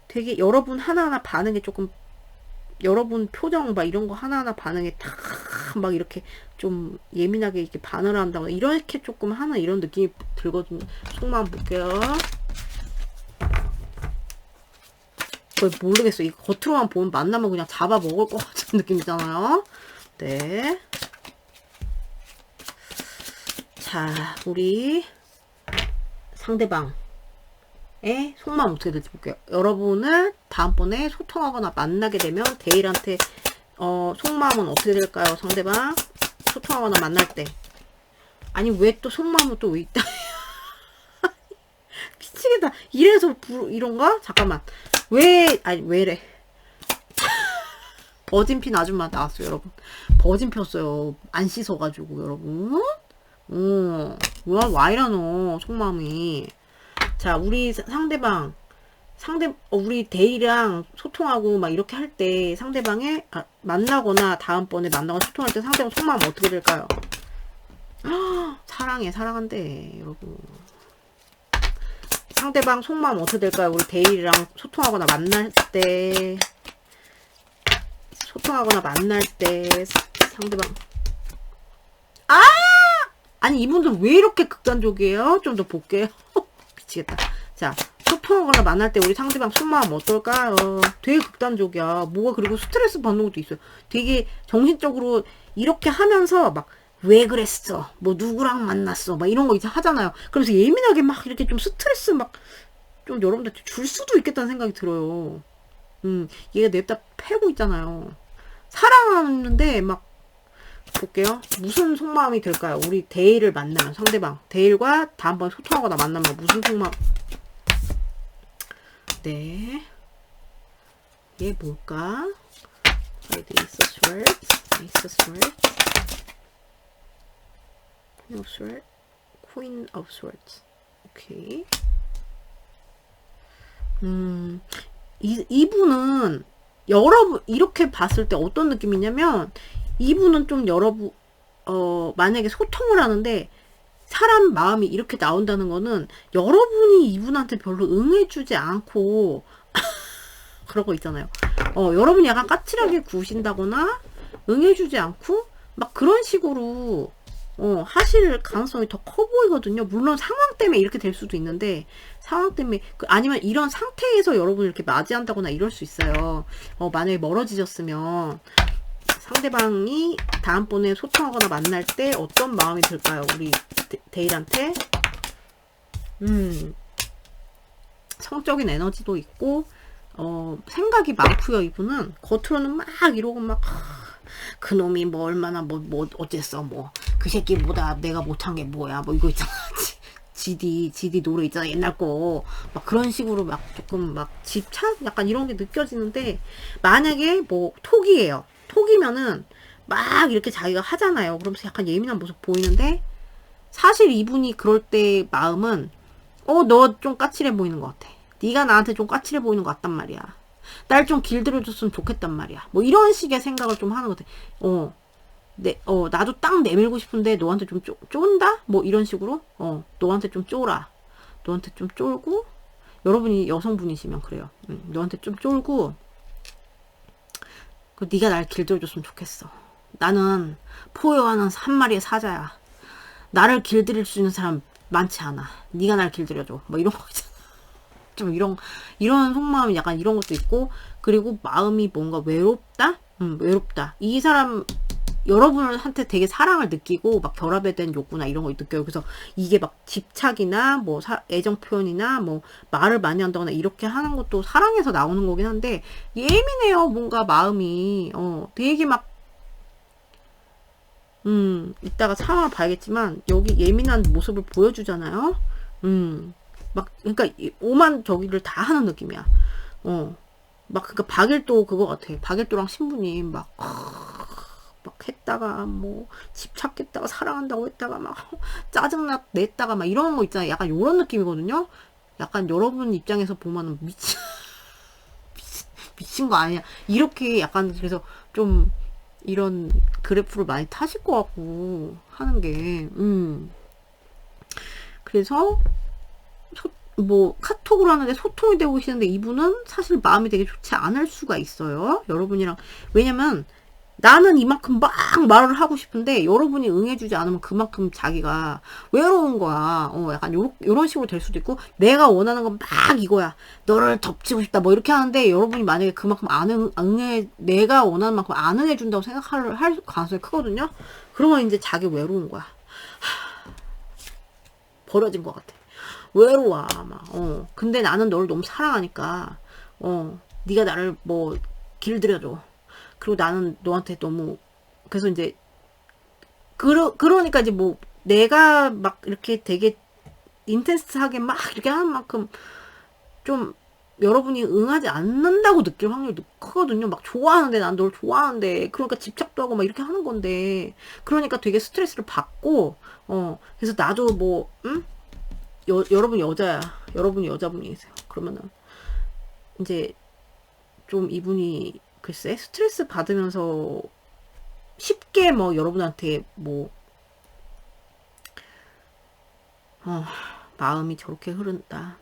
되게 여러분 하나하나 반응이 조금 여러분 표정 막 이런 거 하나하나 반응에 탁 막 이렇게 좀 예민하게 이렇게 반응을 한다고 이렇게 조금 하는 이런 느낌이 들거든요. 속마음 볼게요. 거의 모르겠어. 이거 겉으로만 보면 만나면 그냥 잡아 먹을 것 같은 느낌이잖아요. 네. 자, 우리 상대방의 속마음 어떻게 될지 볼게요. 여러분을 다음번에 소통하거나 만나게 되면 데일한테 속마음은 어떻게 될까요? 상대방 소통하거나 만날 때. 아니 왜 또 속마음은 또 왜 있다. 미치겠다. 이래서 이런가? 잠깐만. 왜래. 버진핀 아줌마 나왔어요 여러분. 버진 폈어요. 안 씻어가지고 여러분. 와 이러노 속마음이. 자 우리 상대방 우리 데이랑 소통하고 막 이렇게 할 때 상대방의 만나거나 다음번에 만나거나 소통할 때 상대방 속마음 어떻게 될까요? 사랑한대 여러분. 상대방 속마음 어떻게 될까요? 우리 데이랑 소통하거나 만날 때 상대방 아니 이분들 왜 이렇게 극단적이에요? 좀 더 볼게요. 미치겠다. 자 소통하거나 만날 때 우리 상대방 속마음 어떨까요? 되게 극단적이야. 뭐가 그리고 스트레스 받는 것도 있어요. 되게 정신적으로 이렇게 하면서 막 왜 그랬어? 뭐 누구랑 만났어? 막 이런 거 이제 하잖아요. 그러면서 예민하게 막 이렇게 좀 스트레스 막 좀 여러분들한테 줄 수도 있겠다는 생각이 들어요. 얘가 냅다 패고 있잖아요. 사랑하는데 막 볼게요. 무슨 속마음이 들까요? 우리 데일을 만나면 상대방 데일과 다음번 소통하거나 만나면 무슨 속마음? 네, 얘 뭘까? Ace of Swords, Queen of Swords. 오케이. 이분은 여러분 이렇게 봤을 때 어떤 느낌이냐면 이분은 좀 여러분 만약에 소통을 하는데 사람 마음이 이렇게 나온다는 거는 여러분이 이분한테 별로 응해주지 않고 그런 거 있잖아요. 여러분이 약간 까칠하게 구신다거나 응해주지 않고 막 그런 식으로 하실 가능성이 더 커 보이거든요. 물론 상황 때문에 이렇게 될 수도 있는데 상황 때문에 아니면 이런 상태에서 여러분을 이렇게 맞이한다거나 이럴 수 있어요. 만약에 멀어지셨으면 상대방이 다음번에 소통하거나 만날 때 어떤 마음이 들까요? 우리 데일한테 성적인 에너지도 있고 생각이 많고요. 이분은 겉으로는 막 이러고 막 그놈이 뭐 얼마나 뭐 어쨌어 뭐 그 새끼보다 내가 못한 게 뭐야 뭐 이거 있잖아. 지디 노래 있잖아 옛날 거 막 그런 식으로 막 조금 막 집착 약간 이런 게 느껴지는데 만약에 뭐 톡이에요. 톡이면은 막 이렇게 자기가 하잖아요. 그러면서 약간 예민한 모습 보이는데 사실 이분이 그럴 때 마음은 너 좀 까칠해 보이는 것 같아. 네가 나한테 좀 까칠해 보이는 것 같단 말이야. 날 좀 길들여줬으면 좋겠단 말이야. 뭐 이런 식의 생각을 좀 하는 것 같아. 나도 딱 내밀고 싶은데 너한테 좀 쫀다? 뭐 이런 식으로 너한테 좀 쫄아. 너한테 좀 쫄고 여러분이 여성분이시면 그래요. 너한테 좀 쫄고 네가 날 길들여줬으면 좋겠어. 나는 포효하는 한 마리의 사자야. 나를 길들일 수 있는 사람 많지 않아. 네가 날 길들여줘. 뭐 이런 거 있잖아. 좀 이런 속마음이 약간 이런 것도 있고 그리고 마음이 뭔가 외롭다? 외롭다. 이 사람 여러분한테 되게 사랑을 느끼고 막 결합에 대한 욕구나 이런 거 느껴요. 그래서 이게 막 집착이나 뭐 애정 표현이나 뭐 말을 많이 한다거나 이렇게 하는 것도 사랑에서 나오는 거긴 한데 예민해요. 뭔가 마음이 되게 막 이따가 상황을 봐야겠지만 여기 예민한 모습을 보여주잖아요. 막 그러니까 오만 저기를 다 하는 느낌이야. 막 그러니까 박일도 그거 같아. 박일도랑 신부님 막 했다가 뭐 집착했다가 사랑한다고 했다가 막 짜증나 냈다가 막 이런 거 있잖아요. 약간 요런 느낌이거든요. 약간 여러분 입장에서 보면은 미친 거 아니야. 이렇게 약간 그래서 좀 이런 그래프를 많이 타실 것 같고 하는 게 그래서 뭐 카톡으로 하는데 소통이 되고 계시는데 이분은 사실 마음이 되게 좋지 않을 수가 있어요. 여러분이랑 왜냐면 나는 이만큼 막 말을 하고 싶은데 여러분이 응해주지 않으면 그만큼 자기가 외로운 거야. 약간 요런 식으로 될 수도 있고 내가 원하는 건 막 이거야. 너를 덮치고 싶다. 뭐 이렇게 하는데 여러분이 만약에 그만큼 내가 원하는 만큼 안 응해준다고 할 가능성이 크거든요. 그러면 이제 자기 외로운 거야. 버려진 것 같아. 외로워 막. 근데 나는 너를 너무 사랑하니까 네가 나를 뭐 길들여줘. 그리고 나는 너한테 너무 그래서 이제 그러니까 이제 뭐 내가 막 이렇게 되게 인텐스하게 막 이렇게 하는 만큼 좀 여러분이 응하지 않는다고 느낄 확률이 크거든요. 막 좋아하는데 난 널 좋아하는데 그러니까 집착도 하고 막 이렇게 하는 건데 그러니까 되게 스트레스를 받고 그래서 나도 뭐 여러분 여자야. 여러분이 여자분이세요. 그러면은 이제 좀 이분이 글쎄 스트레스 받으면서 쉽게 뭐 여러분한테 뭐 마음이 저렇게 흐른다.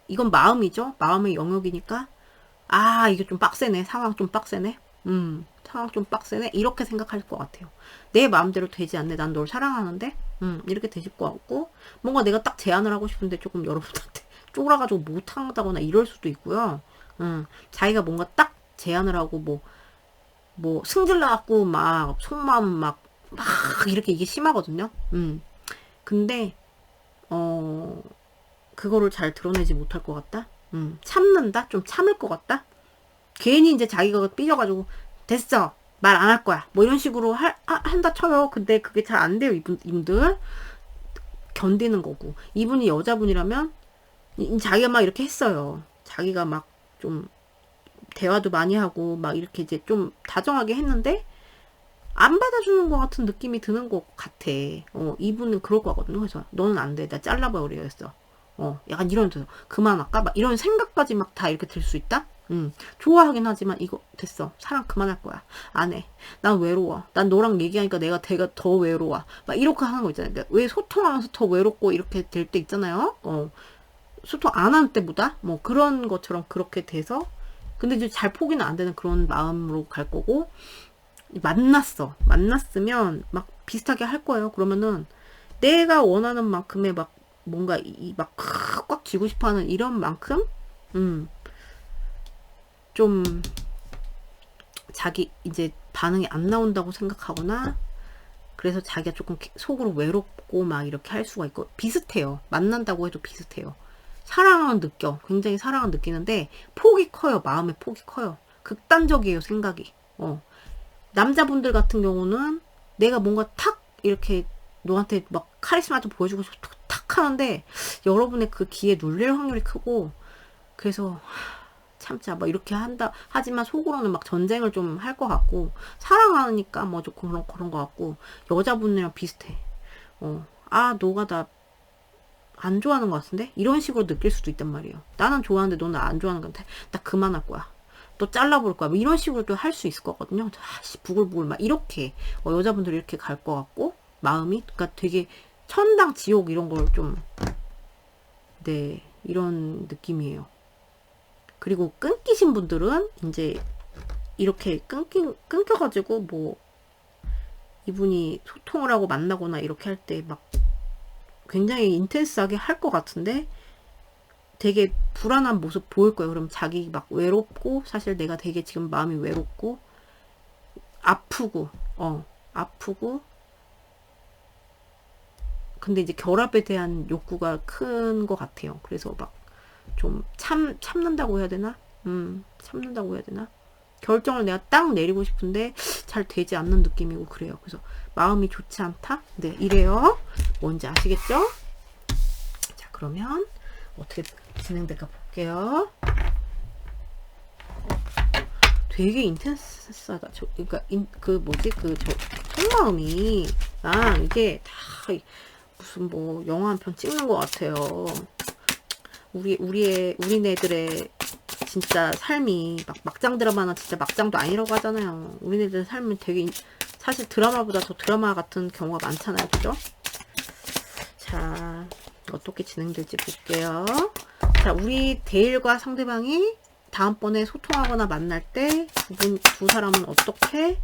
이건 마음이죠. 마음의 영역이니까 이게 좀 빡세네. 상황 좀 빡세네. 상황 좀 빡세네. 이렇게 생각할 것 같아요. 내 마음대로 되지 않네. 난 널 사랑하는데 이렇게 되실 것 같고 뭔가 내가 딱 제안을 하고 싶은데 조금 여러분한테 쫄아가지고 못한다거나 이럴 수도 있고요. 자기가 뭔가 딱 제안을 하고 뭐 승질 나갖고 막 속마음 막 이렇게 이게 심하거든요. 근데 그거를 잘 드러내지 못할 것 같다. 참는다. 좀 참을 것 같다. 괜히 이제 자기가 삐져가지고 됐어 말 안 할 거야 뭐 이런 식으로 한다 쳐요. 근데 그게 잘 안 돼요. 이분들 견디는 거고 이분이 여자분이라면 자기가 막 이렇게 했어요. 자기가 막 좀 대화도 많이 하고 막 이렇게 이제 좀 다정하게 했는데 안 받아주는 것 같은 느낌이 드는 것 같아. 이분은 그럴 거 같거든요. 그래서 너는 안 돼. 나 잘라버려 했어. 약간 이런 데서 그만할까? 막 이런 생각까지 막 다 이렇게 들 수 있다? 좋아하긴 하지만 이거 됐어. 사랑 그만할 거야. 안 해. 난 외로워. 난 너랑 얘기하니까 내가 더 외로워. 막 이렇게 하는 거 있잖아요. 그러니까 왜 소통하면서 더 외롭고 이렇게 될 때 있잖아요. 소통 안 할 때보다 뭐 그런 것처럼 그렇게 돼서 근데 이제 잘 포기는 안 되는 그런 마음으로 갈 거고, 만났으면 막 비슷하게 할 거예요. 그러면은 내가 원하는 만큼의 막 뭔가 막 꽉 쥐고 싶어 하는 이런 만큼, 좀 자기 이제 반응이 안 나온다고 생각하거나, 그래서 자기가 조금 속으로 외롭고 막 이렇게 할 수가 있고, 비슷해요. 만난다고 해도 비슷해요. 사랑은 느껴. 굉장히 사랑은 느끼는데 폭이 커요. 마음의 폭이 커요. 극단적이에요, 생각이. 남자분들 같은 경우는 내가 뭔가 탁 이렇게 너한테 막 카리스마 좀 보여주고 탁 하는데 여러분의 그 기에 눌릴 확률이 크고, 그래서 참자 막 이렇게 한다 하지만 속으로는 막 전쟁을 좀 할 것 같고, 사랑하니까 뭐 조금 그런 것 같고, 여자분이랑 비슷해. 너가 나 안 좋아하는 것 같은데? 이런 식으로 느낄 수도 있단 말이에요. 나는 좋아하는데 너는 안 좋아하는 것 같아. 나 그만할 거야. 너 잘라볼 거야. 뭐 이런 식으로도 할 수 있을 거거든요. 부글부글 막 이렇게 여자분들이 이렇게 갈 것 같고, 마음이 그러니까 되게 천당 지옥 이런 걸 좀, 네, 이런 느낌이에요. 그리고 끊기신 분들은 이제 이렇게 끊겨가지고 뭐 이분이 소통을 하고 만나거나 이렇게 할 때 막 굉장히 인텐스하게 할 것 같은데 되게 불안한 모습 보일 거예요. 그럼 자기 막 외롭고, 사실 내가 되게 지금 마음이 외롭고 아프고 근데 이제 결합에 대한 욕구가 큰 것 같아요. 그래서 막 좀 참는다고 해야 되나? 참는다고 해야 되나? 결정을 내가 딱 내리고 싶은데 잘 되지 않는 느낌이고 그래요. 그래서 마음이 좋지 않다? 네, 이래요. 뭔지 아시겠죠? 자, 그러면 어떻게 진행될까 볼게요. 되게 인텐스하다. 그러니까 속마음이 이게 다 무슨 뭐 영화 한 편 찍는 것 같아요. 우리네들의 진짜 삶이 막장 드라마나 진짜 막장도 아니라고 하잖아요. 우리네들 삶은 되게 사실 드라마보다 더 드라마 같은 경우가 많잖아요. 그죠? 자, 어떻게 진행될지 볼게요. 자, 우리 대일과 상대방이 다음번에 소통하거나 만날 때 두 사람은 어떻게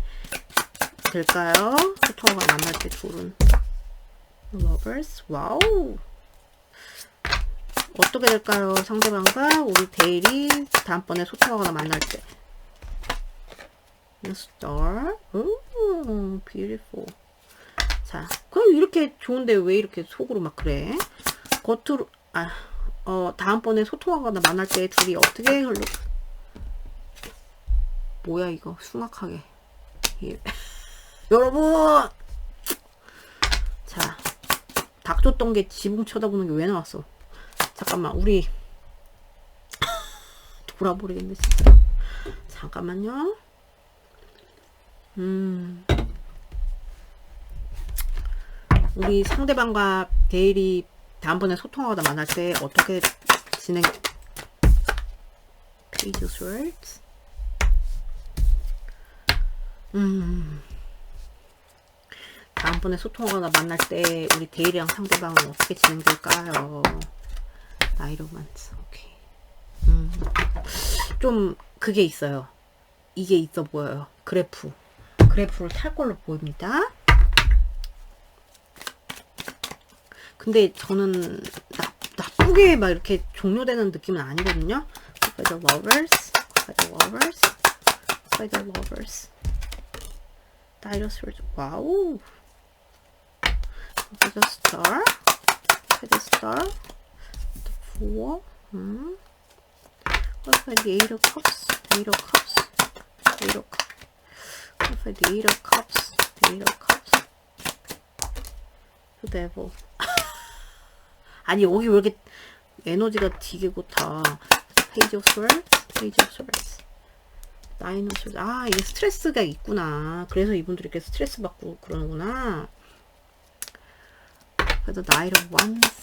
될까요? 소통하거나 만날 때 둘은 lovers. 와우. 어떻게 될까요? 상대방과 우리 대일이 다음번에 소통하거나 만날 때. star. 오, beautiful. 자, 그럼 이렇게 좋은데 왜 이렇게 속으로 막 그래? 겉으로, 다음번에 소통하거나 만날 때 둘이 어떻게 뭐야, 이거. 숭악하게. 예. 여러분! 자, 닭 줬던 게 지붕 쳐다보는 게 왜 나왔어? 잠깐만, 우리 돌아버리겠네 진짜. 잠깐만요. 우리 상대방과 대일이 다음번에 소통하다 만날 때 어떻게 진행? Pages words. 다음번에 소통하거나 만날 때 우리 대일이랑 상대방은 어떻게 진행될까요? 나이로만스. 오케이. 좀 그게 있어요. 이게 있어 보여요. 그래프를 탈 걸로 보입니다. 근데 저는 나쁘게 막 이렇게 종료되는 느낌은 아니거든요. By the lovers. Dinosaurs. 와우. By the star. The four. What by the eight of cups? What by the eight of cups? The devil. 아니, 여기 왜 이렇게 에너지가 되게 고타. Page of Swords. Dinosaurs. 이게 스트레스가 있구나. 그래서 이분들이 이렇게 스트레스 받고 그러는구나. 그래서 Knight of Wands.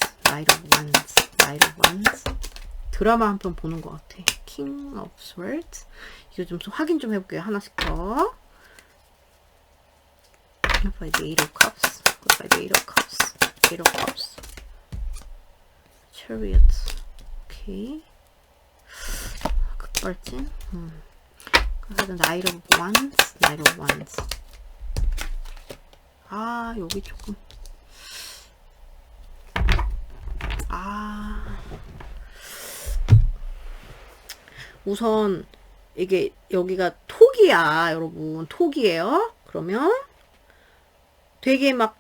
드라마 한 편 보는 것 같아. King of Swords. 이거 좀 확인 좀 해볼게요. 하나씩 더. By the Eight of Cups. Chariot. 오케이. 급발진. 그래서 나이트 오브 원스. 아, 여기 조금. 우선 이게 여기가 톡이야, 여러분. 톡이에요. 그러면 되게 막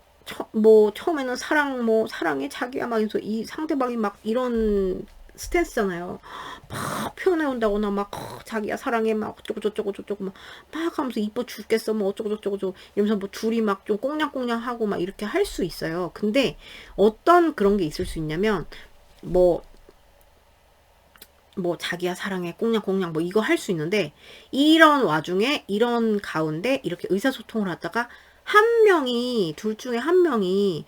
처음에는 사랑해 자기야 막 해서 이 상대방이 막 이런 스탠스잖아요. 막 표현해 온다거나 막 자기야 사랑해 막 어쩌고 저쩌고 막 하면서 이뻐 죽겠어 뭐 어쩌고 저쩌고 이러면서 뭐 둘이 막 좀 꽁냥꽁냥 하고 막 이렇게 할 수 있어요. 근데 어떤 그런 게 있을 수 있냐면 뭐 자기야 사랑해 꽁냥꽁냥 뭐 이거 할 수 있는데 이런 와중에 이런 가운데 이렇게 의사소통을 하다가 둘 중에 한 명이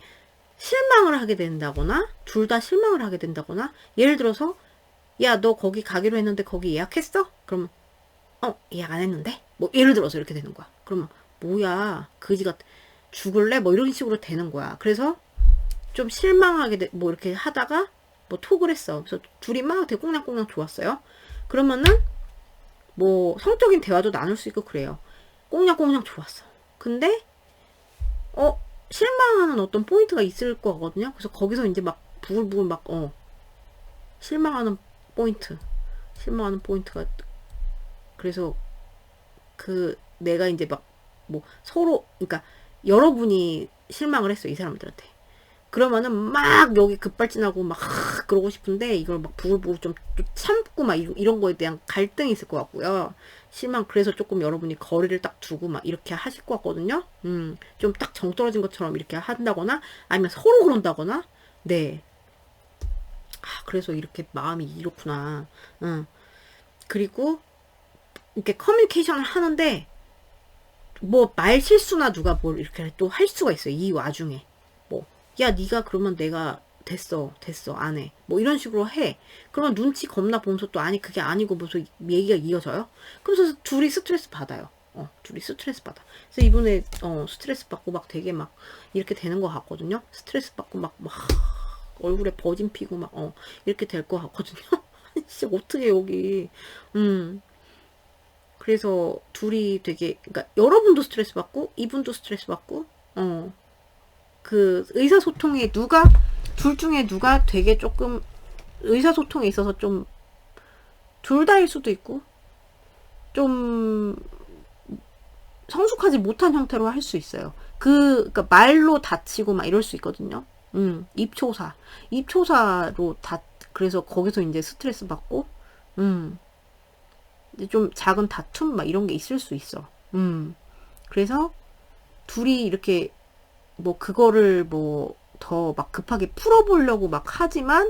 실망을 하게 된다거나 둘 다 실망을 하게 된다거나 예를 들어서 야 너 거기 가기로 했는데 거기 예약했어? 그러면 예약 안 했는데? 뭐 예를 들어서 이렇게 되는 거야. 그러면 뭐야 그지가 죽을래? 뭐 이런 식으로 되는 거야. 그래서 좀 실망하게 뭐 이렇게 하다가 뭐 톡을 했어. 그래서 둘이 막 되게 꽁냥꽁냥 좋았어요. 그러면은 뭐 성적인 대화도 나눌 수 있고 그래요. 꽁냥꽁냥 좋았어. 근데 실망하는 어떤 포인트가 있을 거거든요. 그래서 거기서 이제 막 부글부글 막 실망하는 포인트가 그래서 내가 이제 막 뭐 서로 그러니까 여러분이 실망을 했어 이 사람들한테. 그러면은 막 여기 급발진하고 막 그러고 싶은데 이걸 막 부글부글 좀 참고 막 이런 거에 대한 갈등이 있을 것 같고요. 그래서 조금 여러분이 거리를 딱 두고 막 이렇게 하실 것 같거든요. 좀 딱 정 떨어진 것처럼 이렇게 한다거나 아니면 서로 그런다거나. 네. 그래서 이렇게 마음이 이렇구나. 그리고 이렇게 커뮤니케이션을 하는데 뭐 말 실수나 누가 뭘 이렇게 또 할 수가 있어요. 이 와중에. 야 네가 그러면 내가 됐어 안 해. 뭐 이런 식으로 해. 그러면 눈치 겁나 보면서 또 아니 그게 아니고 무서 얘기가 이어져요. 그래서 둘이 스트레스 받아요. 둘이 스트레스 받아. 그래서 이분에 스트레스 받고 막 되게 막 이렇게 되는 것 같거든요. 스트레스 받고 막 얼굴에 버짐 피고 막 이렇게 될 것 같거든요. 진짜 어떻게 여기 그래서 둘이 되게 그러니까 여러분도 스트레스 받고 이분도 스트레스 받고 그 의사소통에 둘 중에 누가 되게 조금 의사소통에 있어서 좀 둘 다일 수도 있고 좀 성숙하지 못한 형태로 할 수 있어요. 그러니까 말로 다치고 막 이럴 수 있거든요. 입초사로 그래서 거기서 이제 스트레스 받고 좀 작은 다툼 막 이런 게 있을 수 있어. 그래서 둘이 이렇게 뭐 그거를 뭐 더 막 급하게 풀어보려고 막 하지만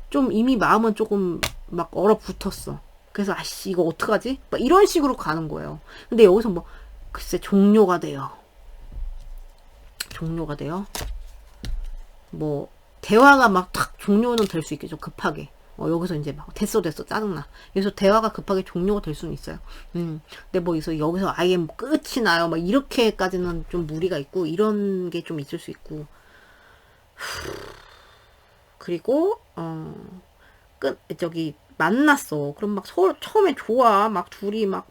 좀 이미 마음은 조금 막 얼어붙었어. 그래서 아씨 이거 어떡하지? 막 이런 식으로 가는 거예요. 근데 여기서 뭐 글쎄 종료가 돼요. 뭐 대화가 막 탁 종료는 될 수 있겠죠. 급하게. 여기서 이제 막 됐어 짜증나. 그래서 대화가 급하게 종료가 될 수는 있어요. 근데 뭐 여기서 아예 뭐 끝이 나요. 막 이렇게까지는 좀 무리가 있고 이런 게 좀 있을 수 있고. 그리고 만났어. 그럼 막 서로 처음에 좋아. 막 둘이 막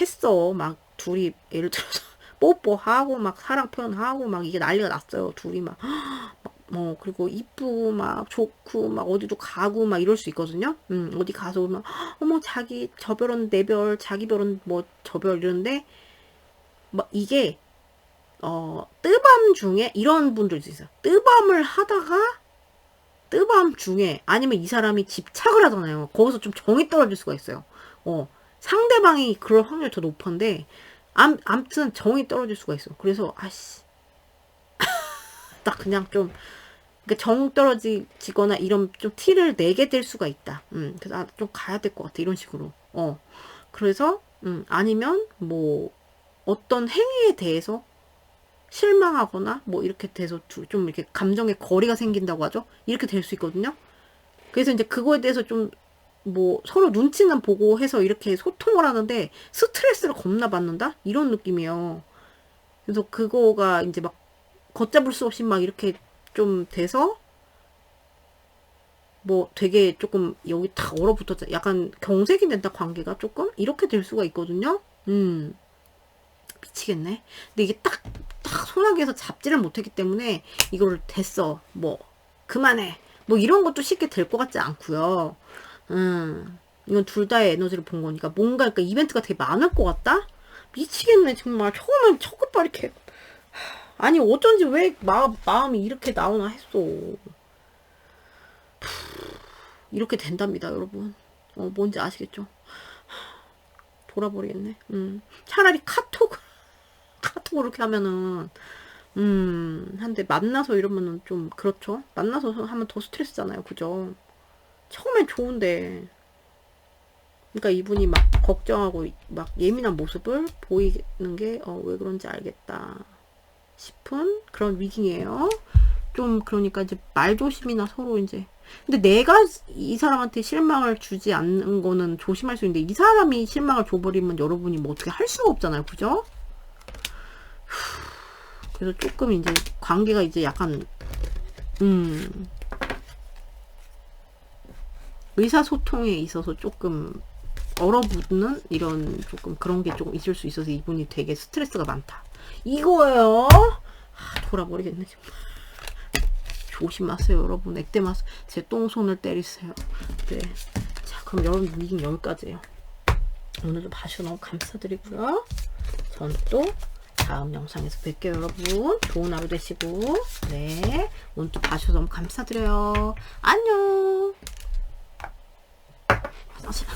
했어. 막 둘이 예를 들어서 뽀뽀하고 막 사랑 표현하고 막 이게 난리가 났어요. 둘이 막 그리고 이쁘고 막 좋고 막 어디도 가고 막 이럴 수 있거든요. 어디 가서 막 어머 자기 저 별은 내 별, 자기 별은 뭐 저 별 이런데 막 이게 뜨밤 중에 이런 분들도 있어요. 뜨밤 중에 아니면 이 사람이 집착을 하잖아요. 거기서 좀 정이 떨어질 수가 있어요. 상대방이 그럴 확률이 더 높은데 암튼 정이 떨어질 수가 있어. 그래서 아씨 딱 그냥 좀 그러니까 정 떨어지거나 이런 좀 티를 내게 될 수가 있다. 그래서 좀 가야 될 것 같아. 이런 식으로. 그래서 아니면 뭐 어떤 행위에 대해서 실망하거나 뭐 이렇게 돼서 좀 이렇게 감정의 거리가 생긴다고 하죠. 이렇게 될 수 있거든요. 그래서 이제 그거에 대해서 좀 뭐 서로 눈치는 보고 해서 이렇게 소통을 하는데 스트레스를 겁나 받는다? 이런 느낌이에요. 그래서 그거가 이제 막 걷잡을 수 없이 막 이렇게 좀 돼서 뭐 되게 조금 여기 탁 얼어붙었잖아. 약간 경색이 된다 관계가 조금 이렇게 될 수가 있거든요. 미치겠네. 근데 이게 딱 소나기에서 잡지를 못했기 때문에 이거를 됐어. 뭐 그만해. 뭐 이런 것도 쉽게 될 것 같지 않고요. 이건 둘 다의 에너지를 본 거니까 뭔가 그러니까 이벤트가 되게 많을 것 같다. 미치겠네 정말. 처음엔 첫급발 이렇게 아니 어쩐지 왜 마음이 이렇게 나오나 했어. 이렇게 된답니다 여러분. 뭔지 아시겠죠? 돌아버리겠네. 차라리 카톡으로 이렇게 하면은 한데 만나서 이러면은 좀 그렇죠. 만나서 하면 더 스트레스잖아요. 그죠? 처음엔 좋은데 그러니까 이분이 막 걱정하고 막 예민한 모습을 보이는 게 왜 그런지 알겠다 싶은 그런 리딩이에요. 좀 그러니까 이제 말조심이나 서로 이제 근데 내가 이 사람한테 실망을 주지 않는 거는 조심할 수 있는데 이 사람이 실망을 줘버리면 여러분이 뭐 어떻게 할 수가 없잖아요. 그죠? 그래서 조금 이제 관계가 이제 약간 의사소통에 있어서 조금 얼어붙는 이런 조금 그런 게 조금 있을 수 있어서 이분이 되게 스트레스가 많다. 이거예요. 돌아버리겠네 정말. 조심하세요 여러분. 액땜하세요. 제 똥손을 때리세요. 네. 자 그럼 여러분 리딩 여기까지예요. 오늘도 봐주셔서 너무 감사드리고요. 전 또 다음 영상에서 뵐게요 여러분. 좋은 하루 되시고 네 오늘 또 봐주셔서 너무 감사드려요. 안녕. 화장실.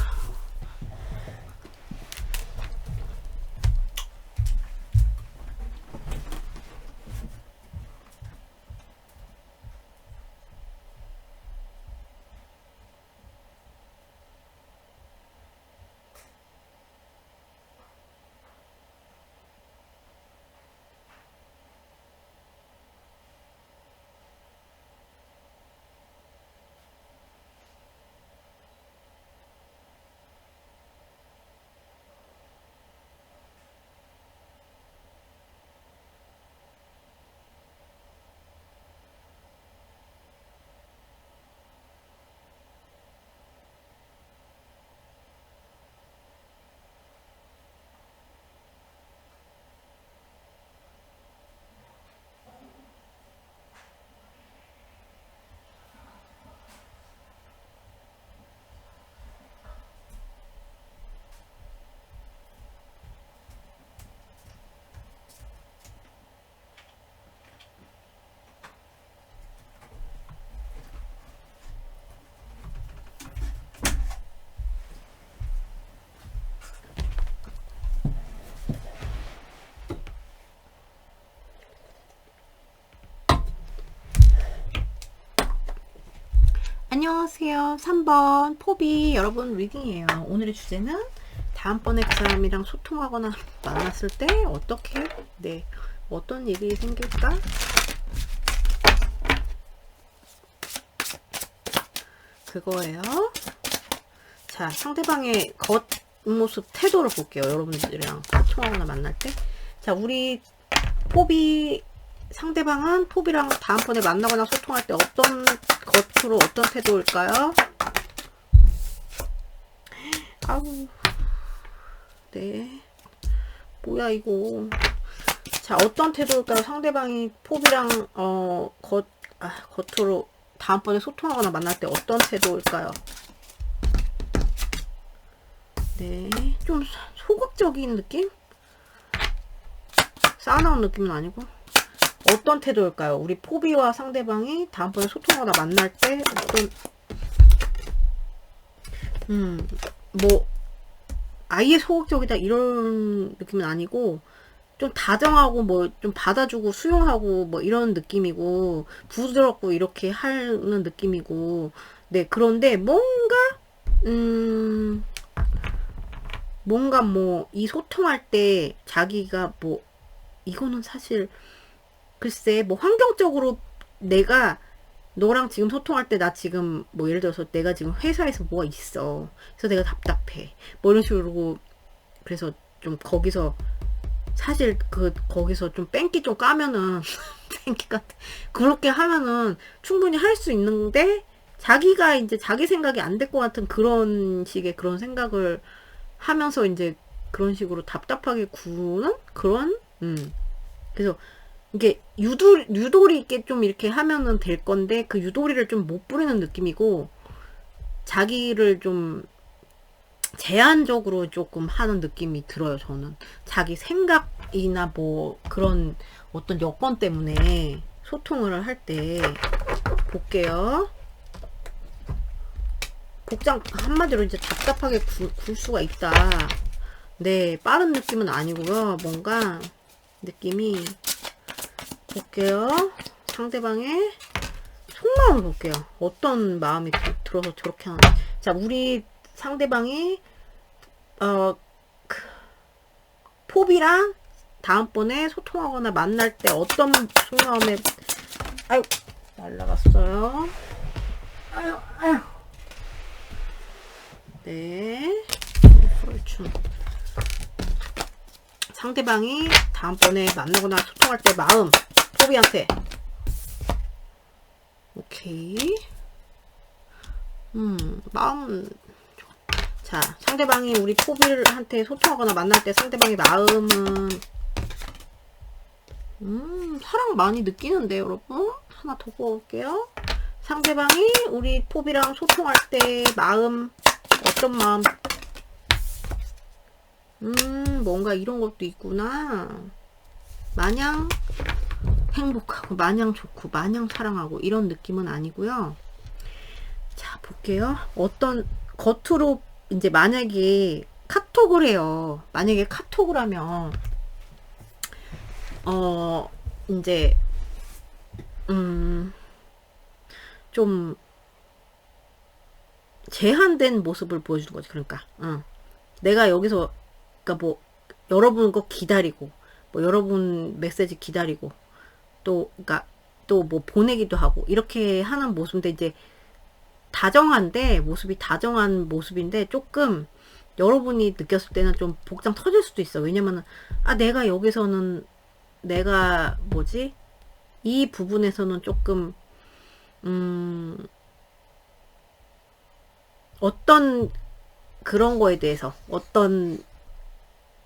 안녕하세요. 3번 포비 여러분 리딩이에요. 오늘의 주제는 다음번에 그 사람이랑 소통하거나 만났을 때 어떻게 네 어떤 일이 생길까 그거예요. 자 상대방의 겉모습 태도를 볼게요. 여러분들이랑 소통하거나 만날 때. 자 우리 포비 상대방은 포비랑 다음번에 만나거나 소통할 때 어떤 겉으로 어떤 태도일까요? 아우 네 뭐야 이거. 자 어떤 태도일까요? 상대방이 포비랑 겉으로 다음번에 소통하거나 만날 때 어떤 태도일까요? 네 좀 소극적인 느낌? 쌓아나온 느낌은 아니고 어떤 태도일까요? 우리 포비와 상대방이 다음번에 소통하거나 만날 때 어떤 뭐 아예 소극적이다 이런 느낌은 아니고 좀 다정하고 뭐 좀 받아주고 수용하고 뭐 이런 느낌이고 부드럽고 이렇게 하는 느낌이고 네 그런데 뭔가 뭐 이 소통할 때 자기가 뭐 이거는 사실 글쎄 뭐 환경적으로 내가 너랑 지금 소통할 때 나 지금 뭐 예를 들어서 내가 지금 회사에서 뭐가 있어 그래서 내가 답답해 뭐 이런 식으로 그래서 좀 거기서 사실 거기서 좀 뺑기 좀 까면은 뺑기 같아 그렇게 하면은 충분히 할 수 있는데 자기가 이제 자기 생각이 안 될 것 같은 그런 식의 그런 생각을 하면서 이제 그런 식으로 답답하게 구는 그런, 그래서 이게 유도리 있게 좀 이렇게 하면은 될 건데, 그 유도리를 좀 못 부리는 느낌이고, 자기를 좀 제한적으로 조금 하는 느낌이 들어요, 저는. 자기 생각이나 뭐 그런 어떤 여건 때문에 소통을 할 때. 볼게요. 복장 한마디로 이제 답답하게 굴 수가 있다. 네, 빠른 느낌은 아니고요. 뭔가 느낌이. 볼게요. 상대방의 속마음을 볼게요. 어떤 마음이 들어서 저렇게 하는지. 자, 우리 상대방이 포비랑 다음번에 소통하거나 만날 때 어떤 속마음에, 아유, 날라갔어요. 아유. 네. 폴춘. 상대방이 다음번에 만나거나 소통할 때 마음, 포비한테. 오케이. 마음. 자, 상대방이 우리 포비한테 소통하거나 만날 때 상대방의 마음은, 사랑 많이 느끼는데, 여러분. 하나 더 뽑을게요. 상대방이 우리 포비랑 소통할 때 마음, 어떤 마음? 뭔가 이런 것도 있구나. 마냥 행복하고, 마냥 좋고, 마냥 사랑하고, 이런 느낌은 아니고요. 자, 볼게요. 어떤, 겉으로, 이제 만약에 카톡을 해요. 만약에 카톡을 하면, 이제, 좀, 제한된 모습을 보여주는 거지. 그러니까, 내가 여기서, 그러니까 뭐, 여러분 거 기다리고, 뭐, 여러분 메시지 기다리고, 또, 그러니까, 또 뭐 보내기도 하고, 이렇게 하는 모습인데, 이제, 다정한데, 모습이 다정한 모습인데, 조금, 여러분이 느꼈을 때는 좀 복장 터질 수도 있어. 왜냐면은, 내가 여기서는, 내가, 뭐지? 이 부분에서는 조금, 어떤 그런 거에 대해서, 어떤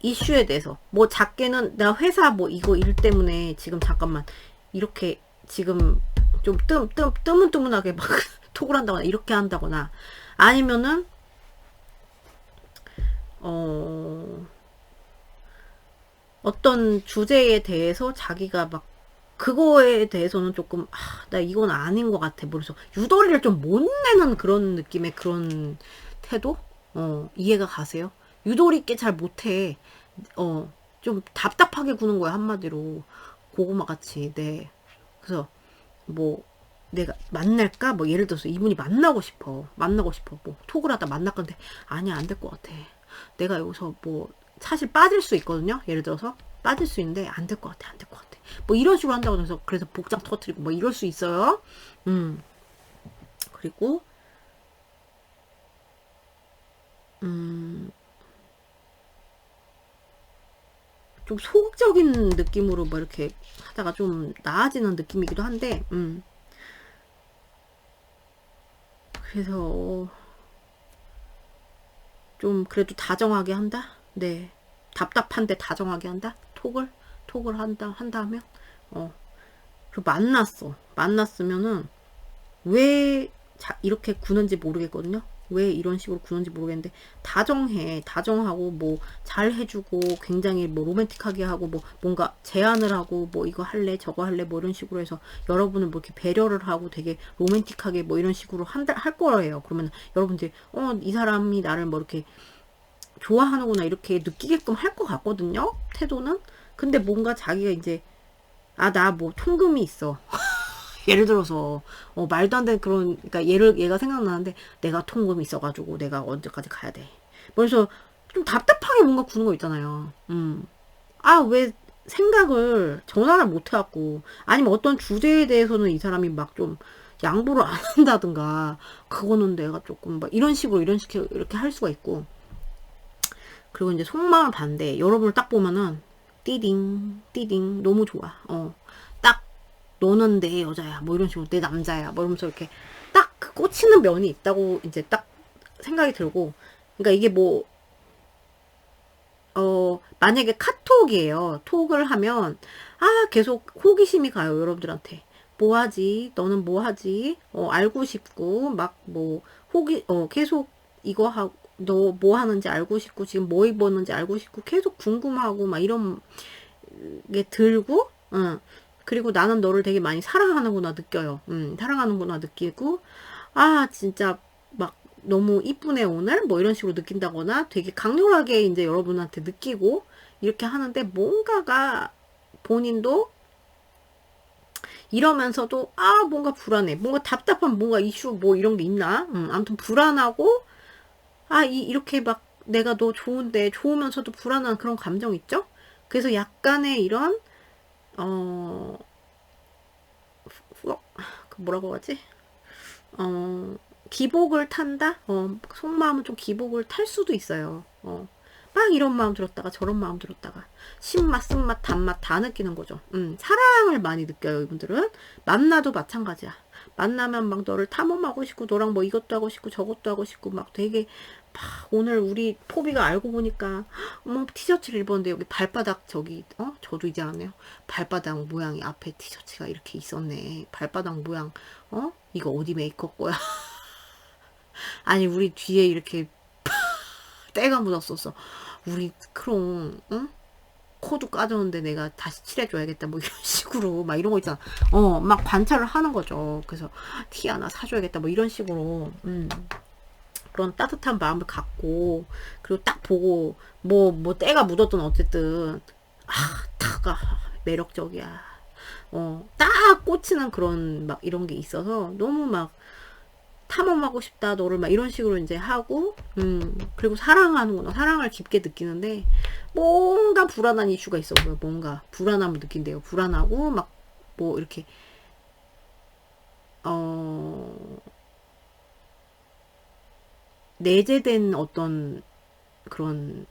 이슈에 대해서, 뭐 작게는 나 회사 뭐 이거 일 때문에 지금 잠깐만 이렇게 지금 좀 뜨문뜨문하게 막 톡을 한다거나 이렇게 한다거나, 아니면은 어떤 주제에 대해서 자기가 막 그거에 대해서는 조금 나 이건 아닌 것 같아. 그래서 유도리를 좀 못 내는 그런 느낌의 그런 태도? 이해가 가세요? 유도리 있게 잘 못해. 좀 답답하게 구는 거야, 한마디로. 고구마 같이. 네. 그래서 뭐 내가 만날까? 뭐 예를 들어서 이분이 만나고 싶어. 뭐 톡을 하다 만날 건데 아니야, 안 될 것 같아. 내가 여기서 뭐 사실 빠질 수 있거든요. 예를 들어서 빠질 수 있는데 안 될 것 같아. 뭐 이런 식으로 한다고 해서 그래서 복장 터뜨리고 뭐 이럴 수 있어요. 그리고 좀 소극적인 느낌으로 뭐 이렇게 하다가 좀 나아지는 느낌이기도 한데, 그래서 좀 그래도 다정하게 한다. 네, 답답한데 다정하게 한다. 톡을 한다면, 그리고 만났으면은 왜 이렇게 구는지 모르겠거든요. 왜 이런 식으로 구는지 모르겠는데, 다정하고 뭐 잘 해주고 굉장히 뭐 로맨틱하게 하고 뭐 뭔가 제안을 하고 뭐 이거 할래 저거 할래 뭐 이런 식으로 해서 여러분을 뭐 이렇게 배려를 하고 되게 로맨틱하게 뭐 이런 식으로 할 거예요. 그러면 여러분들이 이 사람이 나를 뭐 이렇게 좋아하는구나 이렇게 느끼게끔 할 것 같거든요, 태도는. 근데 뭔가 자기가 이제 나 뭐 통금이 있어. 예를 들어서 말도 안 되는 그런, 그러니까 얘가 생각나는데 내가 통금이 있어가지고 내가 언제까지 가야 돼. 그래서 좀 답답하게 뭔가 구는 거 있잖아요. 왜 생각을 전환을 못 해갖고, 아니면 어떤 주제에 대해서는 이 사람이 막 좀 양보를 안 한다든가, 그거는 내가 조금 막 이런 식으로 이렇게 할 수가 있고. 그리고 이제 속마음 반대. 여러분을 딱 보면은 띠딩 너무 좋아. 딱 너는 내 여자야 뭐 이런 식으로, 내 남자야 뭐 이러면서 이렇게 딱 꽂히는 면이 있다고 이제 딱 생각이 들고, 그러니까 이게 뭐 만약에 카톡이에요. 톡을 하면, 계속 호기심이 가요, 여러분들한테. 뭐 하지? 너는 뭐 하지? 알고 싶고, 막, 뭐, 계속 이거 하고, 너 뭐 하는지 알고 싶고, 지금 뭐 입었는지 알고 싶고, 계속 궁금하고, 막 이런 게 들고, 그리고 나는 너를 되게 많이 사랑하는구나 느껴요. 사랑하는구나 느끼고, 진짜, 막, 너무 이쁘네 오늘 뭐 이런 식으로 느낀다거나 되게 강렬하게 이제 여러분한테 느끼고 이렇게 하는데, 뭔가가 본인도 이러면서도 뭔가 불안해, 뭔가 답답한, 뭔가 이슈 뭐 이런 게 있나, 아무튼 불안하고, 이렇게 막 내가 너 좋은데 좋으면서도 불안한 그런 감정 있죠. 그래서 약간의 이런 그 뭐라고 하지, 기복을 탄다? 속마음은 좀 기복을 탈 수도 있어요. 막 이런 마음 들었다가 저런 마음 들었다가 신맛, 쓴맛, 단맛 다 느끼는 거죠. 사랑을 많이 느껴요, 이분들은. 만나도 마찬가지야. 만나면 막 너를 탐험하고 싶고, 너랑 뭐 이것도 하고 싶고, 저것도 하고 싶고, 막 되게, 오늘 우리 포비가 알고 보니까, 티셔츠를 입었는데 여기 발바닥 저기, 저도 이제 아네요. 발바닥 모양이 앞에 티셔츠가 이렇게 있었네. 발바닥 모양, 이거 어디 메이크업 거야? 아니, 우리 뒤에 이렇게 때가 묻었었어. 우리 크롱, 응? 코도 까졌는데 내가 다시 칠해줘야겠다, 뭐 이런 식으로 막 이런 거 있잖아. 막 관찰을 하는 거죠. 그래서 티 하나 사줘야겠다, 뭐 이런 식으로 그런 따뜻한 마음을 갖고, 그리고 딱 보고 뭐 때가 묻었든 어쨌든 다가 매력적이야. 딱 꽂히는 그런 막 이런 게 있어서 너무 막 탐험하고 싶다 너를, 막 이런 식으로 이제 하고, 그리고 사랑하는구나, 사랑을 깊게 느끼는데 뭔가 불안한 이슈가 있어. 뭔가 불안함을 느낀대요. 불안하고 막 뭐 이렇게 내재된 어떤 그런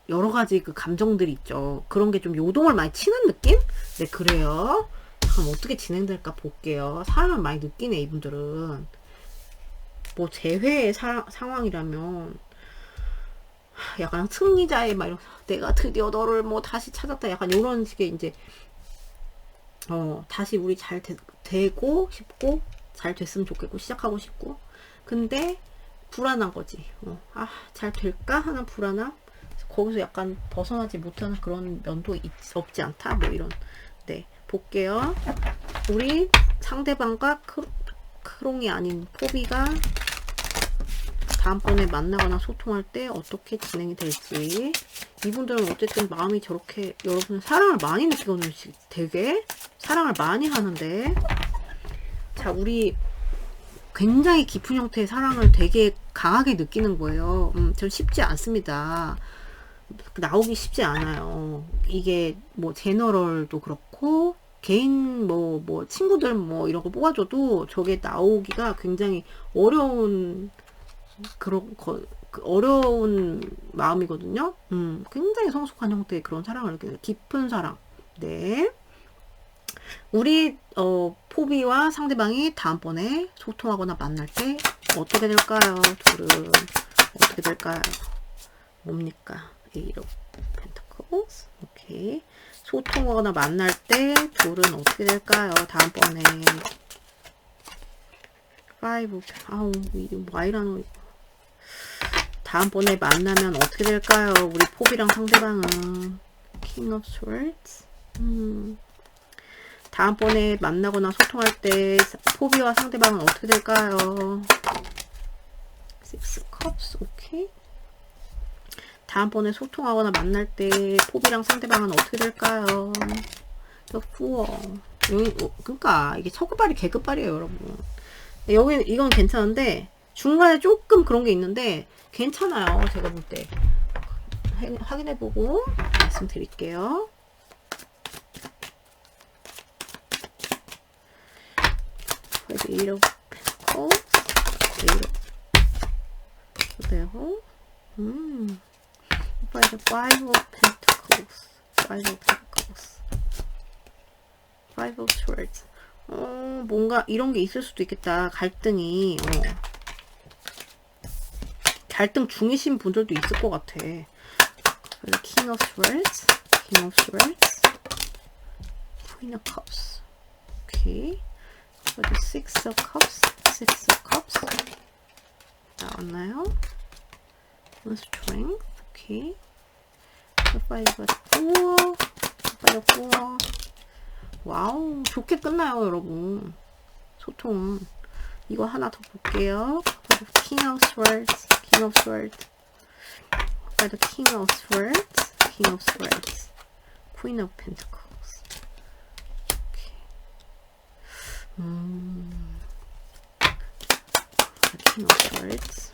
여러 가지 그 감정들이 있죠. 그런 게 좀 요동을 많이 치는 느낌? 네, 그래요. 그럼 어떻게 진행될까 볼게요. 사랑을 많이 느끼네, 이분들은. 뭐 재회의 상황이라면 약간 승리자의 막 이런, 내가 드디어 너를 뭐 다시 찾았다, 약간 이런 식의 이제 다시 우리 잘 되고 싶고, 잘 됐으면 좋겠고, 시작하고 싶고, 근데 불안한 거지. 잘 될까 하는 불안함. 거기서 약간 벗어나지 못하는 그런 면도 없지 않다, 뭐 이런. 네, 볼게요. 우리 상대방과 크롱이 아닌 포비가 다음번에 만나거나 소통할 때 어떻게 진행이 될지. 이분들은 어쨌든 마음이 저렇게, 여러분 사랑을 많이 느끼거든요. 되게 사랑을 많이 하는데, 자, 우리 굉장히 깊은 형태의 사랑을 되게 강하게 느끼는 거예요. 전 쉽지 않습니다. 나오기 쉽지 않아요. 이게 뭐 제너럴도 그렇고, 개인 뭐 친구들 뭐 이런 거 뽑아줘도 저게 나오기가 굉장히 어려운 어려운 마음이거든요. 굉장히 성숙한 형태의 그런 사랑을 느끼는, 깊은 사랑. 네. 우리 포비와 상대방이 다음번에 소통하거나 만날 때 어떻게 될까요? 둘은 어떻게 될까요? 뭡니까? 에이트 오브 펜타클스. 오케이. 소통하거나 만날 때 둘은 어떻게 될까요? 다음번에 파이브. 와이라노. 다음번에 만나면 어떻게 될까요? 우리 포비랑 상대방은 킹 오브 스워드스. 다음번에 만나거나 소통할 때 포비와 상대방은 어떻게 될까요? 식스 컵스. 오케이. 다음번에 소통하거나 만날 때 포비랑 상대방은 어떻게 될까요? 후어. 그러니까 이게 첫급발이 개급발이에요, 여러분. 여기 이건 괜찮은데 중간에 조금 그런 게 있는데 괜찮아요. 제가 볼 때 확인해보고 말씀드릴게요. Eight of Pentacles, Eight of 그대로, Five of Pentacles, Five of Pentacles, Five of Swords. 뭔가 이런 게 있을 수도 있겠다. 갈등이. 갈등 중이신 분들도 있을 것 같아. King of Swords, King of Swords, Queen of Cups. 오케이. 그리고 Six of Cups, Six of Cups. 나왔나요? Strength. 오케이. Five of Four, Five of Four. 와우, 좋게 끝나요, 여러분. 소통. 이거 하나 더 볼게요. King of Swords, King of Swords. 그래도 King of Swords, King of Swords, Queen of Pentacles. 오케이. King of Swords,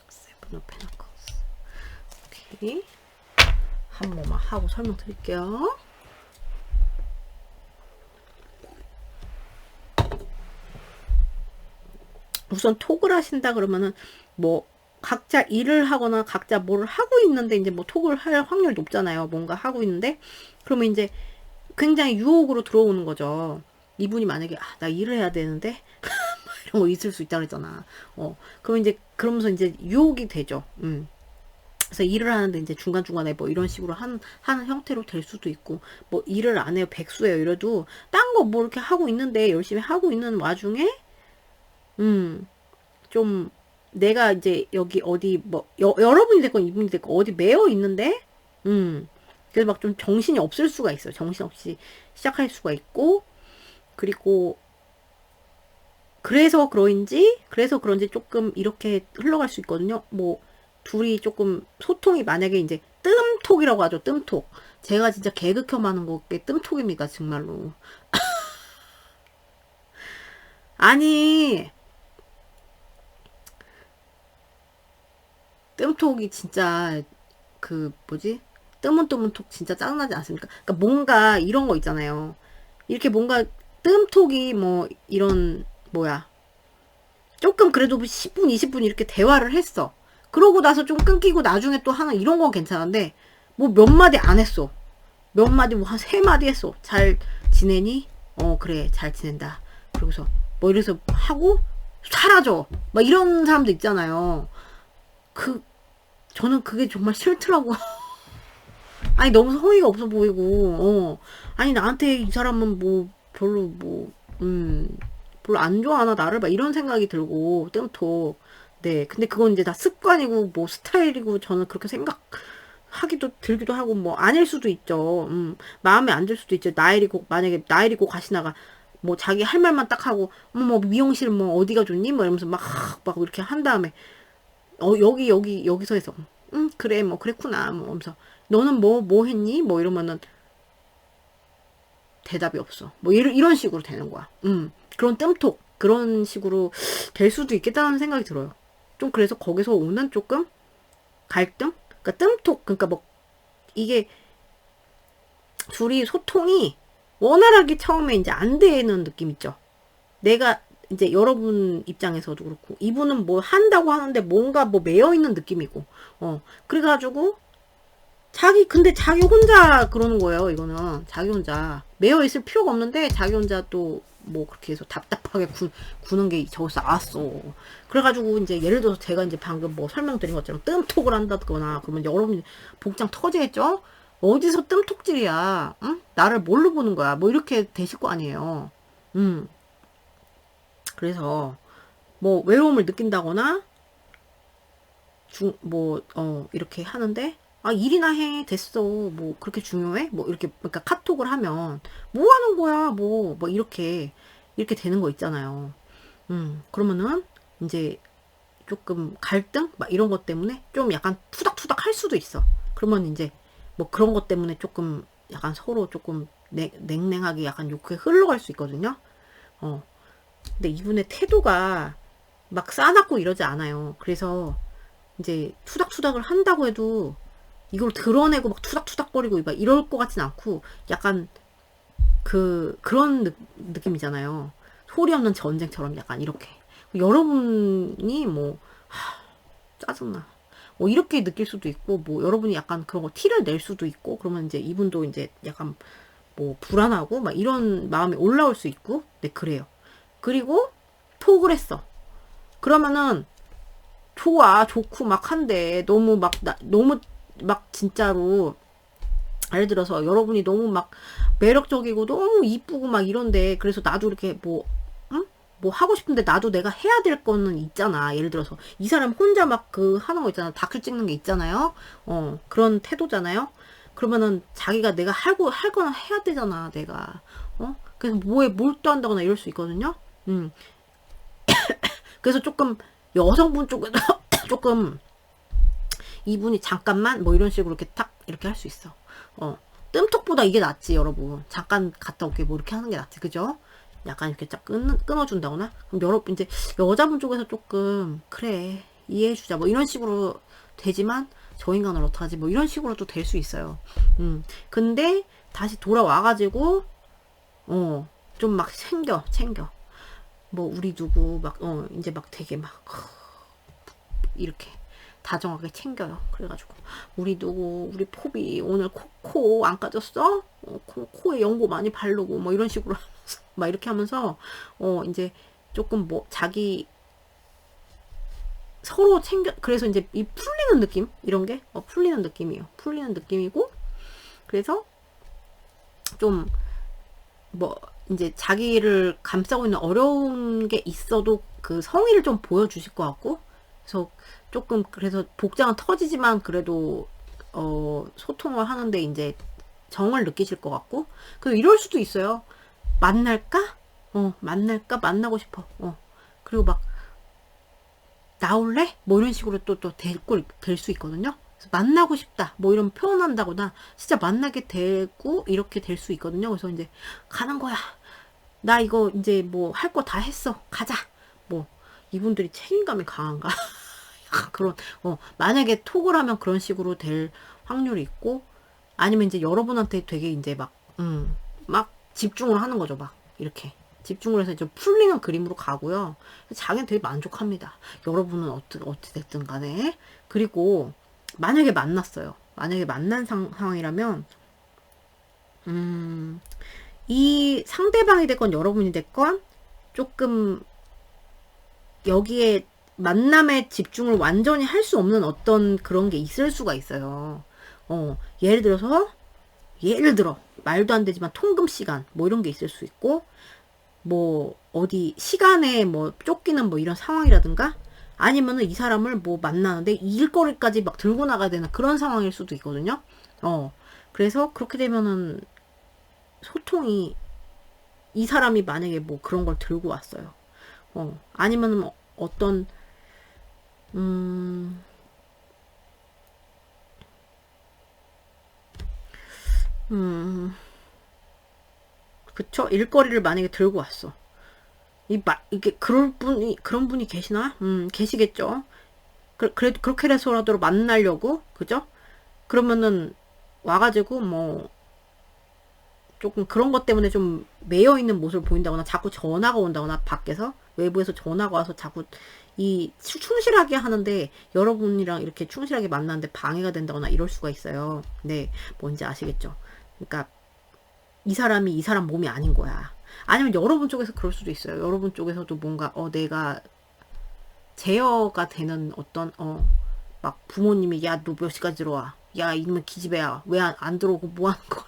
Seven of Pentacles. 오케이. 한 번만 하고 설명드릴게요. 우선 톡을 하신다 그러면은 뭐 각자 일을 하거나 각자 뭘 하고 있는데 이제 뭐 톡을 할 확률이 높잖아요. 뭔가 하고 있는데 그러면 이제 굉장히 유혹으로 들어오는 거죠. 이분이 만약에 나 일을 해야 되는데 이런 거 있을 수 있다 그랬잖아. 그럼 이제 그러면서 이제 유혹이 되죠. 그래서 일을 하는데 이제 중간중간에 뭐 이런 식으로 하는 형태로 될 수도 있고, 뭐 일을 안 해요, 백수예요 이래도 딴 거 뭐 이렇게 하고 있는데 열심히 하고 있는 와중에 좀 내가 이제 여기 어디 뭐 여러분이 됐건 이분이 됐건 어디 매여 있는데 그래서 막 좀 정신이 없을 수가 있어요. 정신없이 시작할 수가 있고, 그리고 그래서 그런지 조금 이렇게 흘러갈 수 있거든요. 뭐 둘이 조금 소통이 만약에 이제 뜸톡이라고 하죠. 뜸톡. 제가 진짜 개그혐 하는 거게 뜸톡입니다. 정말로. 아니 뜸톡이 진짜 그 뭐지? 뜨문뜨문톡 진짜 짜증나지 않습니까? 그러니까 뭔가 이런 거 있잖아요. 이렇게 뭔가 뜸톡이 뭐 이런 뭐야 조금 그래도 10분 20분 이렇게 대화를 했어. 그러고 나서 좀 끊기고 나중에 또 하는 이런 건 괜찮은데 뭐 몇 마디 안 했어. 몇 마디 뭐 한 3마디 했어. 잘 지내니? 그래 잘 지낸다. 그러고서 뭐 이래서 하고 사라져. 막 이런 사람도 있잖아요. 저는 그게 정말 싫더라고. 아니, 너무 성의가 없어 보이고, 아니, 나한테 이 사람은 뭐, 별로 뭐, 별로 안 좋아하나, 나를 봐. 이런 생각이 들고, 뜸톡. 네. 근데 그건 이제 다 습관이고, 뭐, 스타일이고, 저는 그렇게 생각하기도, 들기도 하고, 뭐, 아닐 수도 있죠. 마음에 안 들 수도 있죠. 만약에 나일이고 가시나가, 뭐, 자기 할 말만 딱 하고, 뭐, 미용실 뭐, 어디가 좋니? 뭐, 이러면서 막 이렇게 한 다음에, 여기서 해서 그래 뭐 그랬구나 뭐 하면서 너는 뭐 했니 뭐 이러면은 대답이 없어 뭐 이런 식으로 되는 거야. 그런 뜸톡 그런 식으로 될 수도 있겠다는 생각이 들어요. 좀 그래서 거기서 오는 조금 갈등 그러니까 뜸톡 그러니까 뭐 이게 둘이 소통이 원활하게 처음에 이제 안 되는 느낌 있죠. 내가 이제 여러분 입장에서도 그렇고 이분은 뭐 한다고 하는데 뭔가 뭐 매여 있는 느낌이고 그래가지고 근데 자기 혼자 그러는 거예요. 이거는 자기 혼자 매여 있을 필요가 없는데 자기 혼자 또 뭐 그렇게 해서 답답하게 구는 게 저기서 나왔어. 그래가지고 이제 예를 들어서 제가 이제 방금 뭐 설명드린 것처럼 뜸톡을 한다거나 그러면 이제 여러분 복장 터지겠죠. 어디서 뜸톡질이야? 응? 나를 뭘로 보는 거야? 뭐 이렇게 되실 거 아니에요. 그래서 뭐 외로움을 느낀다거나 이렇게 하는데 일이나 해 됐어 뭐 그렇게 중요해 뭐 이렇게 그러니까 카톡을 하면 뭐 하는 거야 뭐 이렇게 되는 거 있잖아요. 그러면은 이제 조금 갈등 막 이런 것 때문에 좀 약간 투닥투닥 할 수도 있어. 그러면 이제 뭐 그런 것 때문에 조금 약간 서로 조금 냉랭하게 약간 이렇게 흘러갈 수 있거든요. 근데 이분의 태도가 막 싸납고 이러지 않아요. 그래서 이제 투닥투닥을 한다고 해도 이걸 드러내고 막 투닥투닥거리고 막 이럴 것 같진 않고 약간 그런 느낌이잖아요. 소리 없는 전쟁처럼 약간 이렇게. 여러분이 뭐 짜증나. 뭐 이렇게 느낄 수도 있고 뭐 여러분이 약간 그런 거 티를 낼 수도 있고 그러면 이제 이분도 이제 약간 뭐 불안하고 막 이런 마음이 올라올 수 있고, 네, 그래요. 그리고 톡을 했어. 그러면은 좋아, 좋고 막 한데 너무 막 너무 막 진짜로 예를 들어서 여러분이 너무 막 매력적이고 너무 이쁘고 막 이런데, 그래서 나도 이렇게 뭐 응? 뭐 하고 싶은데 나도 내가 해야 될 거는 있잖아. 예를 들어서 이 사람 혼자 막 그 하는 거 있잖아. 다큐 찍는 게 있잖아요. 그런 태도잖아요. 그러면은 자기가 내가 할 거는 해야 되잖아, 내가. 그래서 뭐에 몰두한다거나 이럴 수 있거든요. 그래서 조금 여성분 쪽에서 조금 이분이 잠깐만 뭐 이런 식으로 이렇게 탁 이렇게 할 수 있어. 뜸톡보다 이게 낫지, 여러분. 잠깐 갔다 올게 뭐 이렇게 하는 게 낫지, 그죠? 약간 이렇게 쫙 끊어준다거나. 그럼 여러분 이제 여자분 쪽에서 조금 그래 이해해주자 뭐 이런 식으로 되지만, 저 인간을 어떡하지 뭐 이런 식으로도 될 수 있어요. 근데 다시 돌아와가지고 좀 막 챙겨 뭐 우리 누구 막 이제 막 되게 막 이렇게 다정하게 챙겨요. 그래가지고 우리 누구 우리 포비 오늘 코 안 까졌어? 코에 연고 많이 바르고 뭐 이런 식으로 하면서 막 이렇게 하면서 이제 조금 뭐 자기 서로 챙겨, 그래서 이제 이 풀리는 느낌, 이런 게 풀리는 느낌이에요. 풀리는 느낌이고, 그래서 좀 뭐 이제 자기를 감싸고 있는 어려운 게 있어도 그 성의를 좀 보여주실 것 같고, 그래서 조금 그래서 복장은 터지지만 그래도 소통을 하는데 이제 정을 느끼실 것 같고, 그리고 이럴 수도 있어요. 만날까? 만날까? 만나고 싶어. 그리고 막 나올래? 뭐 이런 식으로 또 될 수 있거든요. 그래서 만나고 싶다 뭐 이런 표현한다거나 진짜 만나게 되고 이렇게 될 수 있거든요. 그래서 이제 가는 거야. 나 이거 이제 뭐 할 거 다 했어. 가자. 뭐 이분들이 책임감이 강한가? 그런 만약에 톡을 하면 그런 식으로 될 확률이 있고, 아니면 이제 여러분한테 되게 이제 막 집중을 하는 거죠. 막 이렇게 집중을 해서 좀 풀리는 그림으로 가고요. 자기는 되게 만족합니다. 여러분은 어찌 됐든 간에. 그리고 만약에 만났어요. 만약에 만난 상황이라면 이 상대방이 됐건 여러분이 됐건 조금 여기에 만남에 집중을 완전히 할 수 없는 어떤 그런 게 있을 수가 있어요. 예를 들어 말도 안 되지만 통금 시간 뭐 이런 게 있을 수 있고, 뭐 어디 시간에 뭐 쫓기는 뭐 이런 상황이라든가, 아니면은 이 사람을 뭐 만나는데 일거리까지 막 들고 나가야 되는 그런 상황일 수도 있거든요. 그래서 그렇게 되면은 소통이, 이 사람이 만약에 뭐 그런 걸 들고 왔어요. 아니면은 뭐 어떤 음 그쵸? 일거리를 만약에 들고 왔어. 이게 그런 분이 계시나? 계시겠죠? 그래도 그렇게 해서라도 만나려고, 그죠? 그러면은, 와가지고, 뭐, 조금 그런 것 때문에 좀 매여 있는 모습을 보인다거나, 자꾸 전화가 온다거나, 밖에서, 외부에서 전화가 와서 자꾸 충실하게 하는데, 여러분이랑 이렇게 충실하게 만나는데 방해가 된다거나 이럴 수가 있어요. 네, 뭔지 아시겠죠? 그러니까, 이 사람 몸이 아닌 거야. 아니면 여러분 쪽에서 그럴 수도 있어요. 여러분 쪽에서도 뭔가 내가 제어가 되는 어떤 막 부모님이 야 너 몇 시까지 들어와, 야 이놈의 기집애야 왜 안 들어오고 뭐 하는 거야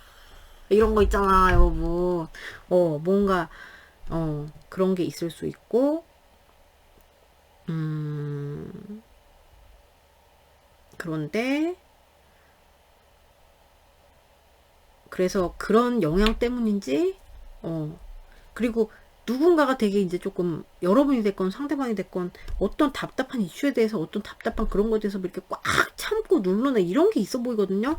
이런 거 있잖아, 여러분. 뭔가 그런 게 있을 수 있고, 그런데 그래서 그런 영향 때문인지 그리고 누군가가 되게 이제 조금 여러분이 됐건 상대방이 됐건 어떤 답답한 이슈에 대해서, 어떤 답답한 그런 거에 대해서 이렇게 꽉 참고 누르는 이런 게 있어 보이거든요.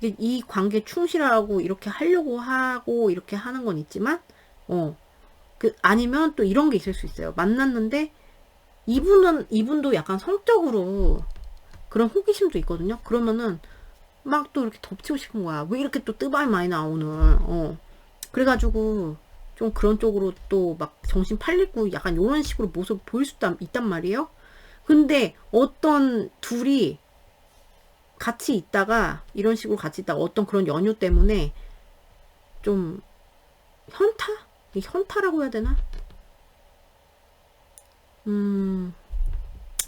이 관계에 충실하고 이렇게 하려고 하고 이렇게 하는 건 있지만 아니면 또 이런 게 있을 수 있어요. 만났는데 이분도 약간 성적으로 그런 호기심도 있거든요. 그러면은 막 또 이렇게 덮치고 싶은 거야. 왜 이렇게 또 뜨밤이 많이 나오는. 그래가지고 좀 그런 쪽으로 또 막 정신 팔리고 약간 이런 식으로 모습 보일 수도 있단 말이에요. 근데 어떤 둘이 같이 있다가 이런 식으로 같이 있다가 어떤 그런 연유 때문에 좀 현타? 이 현타라고 해야 되나?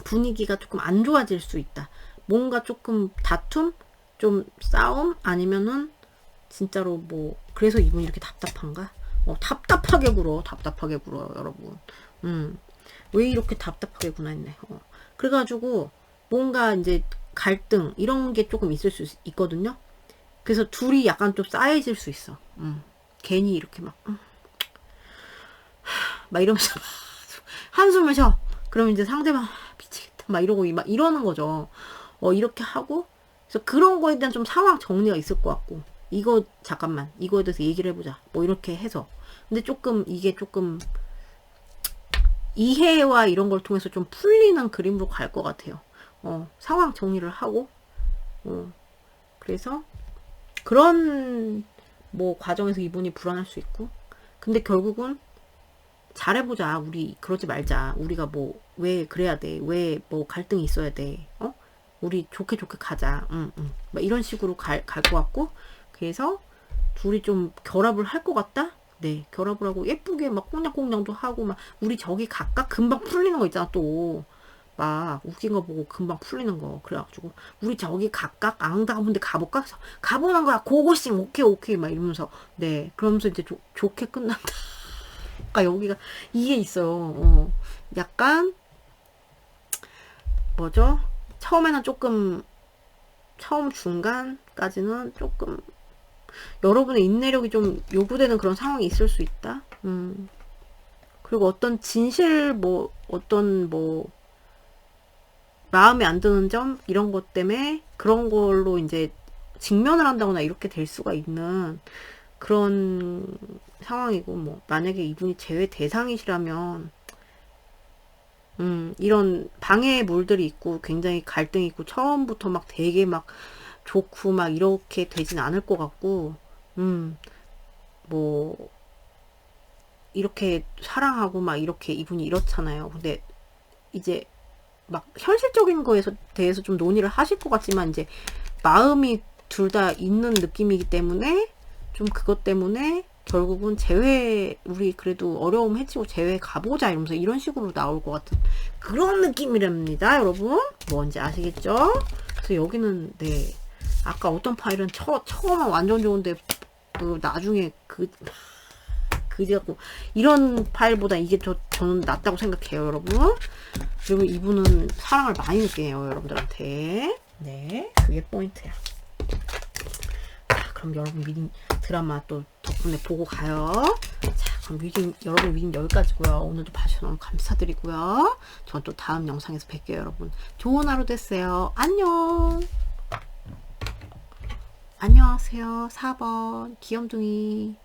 분위기가 조금 안 좋아질 수 있다. 뭔가 조금 다툼? 좀 싸움? 아니면은 진짜로 뭐 그래서 이분이 이렇게 답답한가? 답답하게 굴어 여러분. 왜 이렇게 답답하게 구나 했네. 그래가지고 뭔가 이제 갈등 이런 게 조금 있을 수 있거든요. 그래서 둘이 약간 좀 싸해질 수 있어. 괜히 이렇게 막 이러면서 한숨을 쉬어. 그럼 이제 상대방 미치겠다 막 이러고 막 이러는 거죠. 이렇게 하고 그래서 그런 거에 대한 좀 상황 정리가 있을 것 같고 이거 잠깐만 이거에 대해서 얘기를 해보자 뭐 이렇게 해서 근데 조금 이게 조금 이해와 이런 걸 통해서 좀 풀리는 그림으로 갈 것 같아요. 상황 정리를 하고 그래서 그런 뭐 과정에서 이분이 불안할 수 있고 근데 결국은 잘해보자 우리 그러지 말자 우리가 뭐 왜 그래야 돼 왜 뭐 갈등이 있어야 돼 우리 좋게 가자 막 이런 식으로 갈 것 같고 그래서 둘이 좀 결합을 할 것 같다 네 결합을 하고 예쁘게 막 꽁냥꽁냥도 하고 막 우리 저기 각각 금방 풀리는 거 있잖아 또 막 웃긴 거 보고 금방 풀리는 거 그래가지고 우리 저기 각각 앙다가본데 가볼까? 그래서 가보는 거야 고고싱 오케이 막 이러면서 네 그러면서 이제 좋게 끝난다. 아까 여기가 이게 있어요. 약간 뭐죠? 처음에는 조금 처음 중간까지는 조금 여러분의 인내력이 좀 요구되는 그런 상황이 있을 수 있다. 그리고 어떤 진실 뭐 어떤 뭐 마음에 안 드는 점 이런 것 때문에 그런 걸로 이제 직면을 한다거나 이렇게 될 수가 있는 그런 상황이고 뭐 만약에 이분이 제외 대상이시라면 이런 방해의 물들이 있고 굉장히 갈등이 있고 처음부터 막 되게 막 좋고 막 이렇게 되진 않을 것 같고 뭐 이렇게 사랑하고 막 이렇게 이분이 이렇잖아요. 근데 이제 막 현실적인 거에서 대해서 좀 논의를 하실 것 같지만 이제 마음이 둘 다 있는 느낌이기 때문에 좀 그것 때문에 결국은 재회 우리 그래도 어려움 해치고 재회 가보자 이러면서 이런 식으로 나올 것 같은 그런 느낌이랍니다 여러분 뭔지 아시겠죠? 그래서 여기는 네 아까 어떤 파일은 처음은 완전 좋은데 그 나중에 그지갖고 이런 파일보다 이게 저는 낫다고 생각해요 여러분. 그리고 이분은 사랑을 많이 느끼네요 여러분들한테. 네 그게 포인트야. 자 그럼 여러분 리딩 드라마 또 덕분에 보고 가요. 자 그럼 여러분 리딩 여기까지고요. 오늘도 봐주셔서 너무 감사드리고요. 전 또 다음 영상에서 뵐게요 여러분. 좋은 하루 되세요. 안녕. 안녕하세요 4번 귀염둥이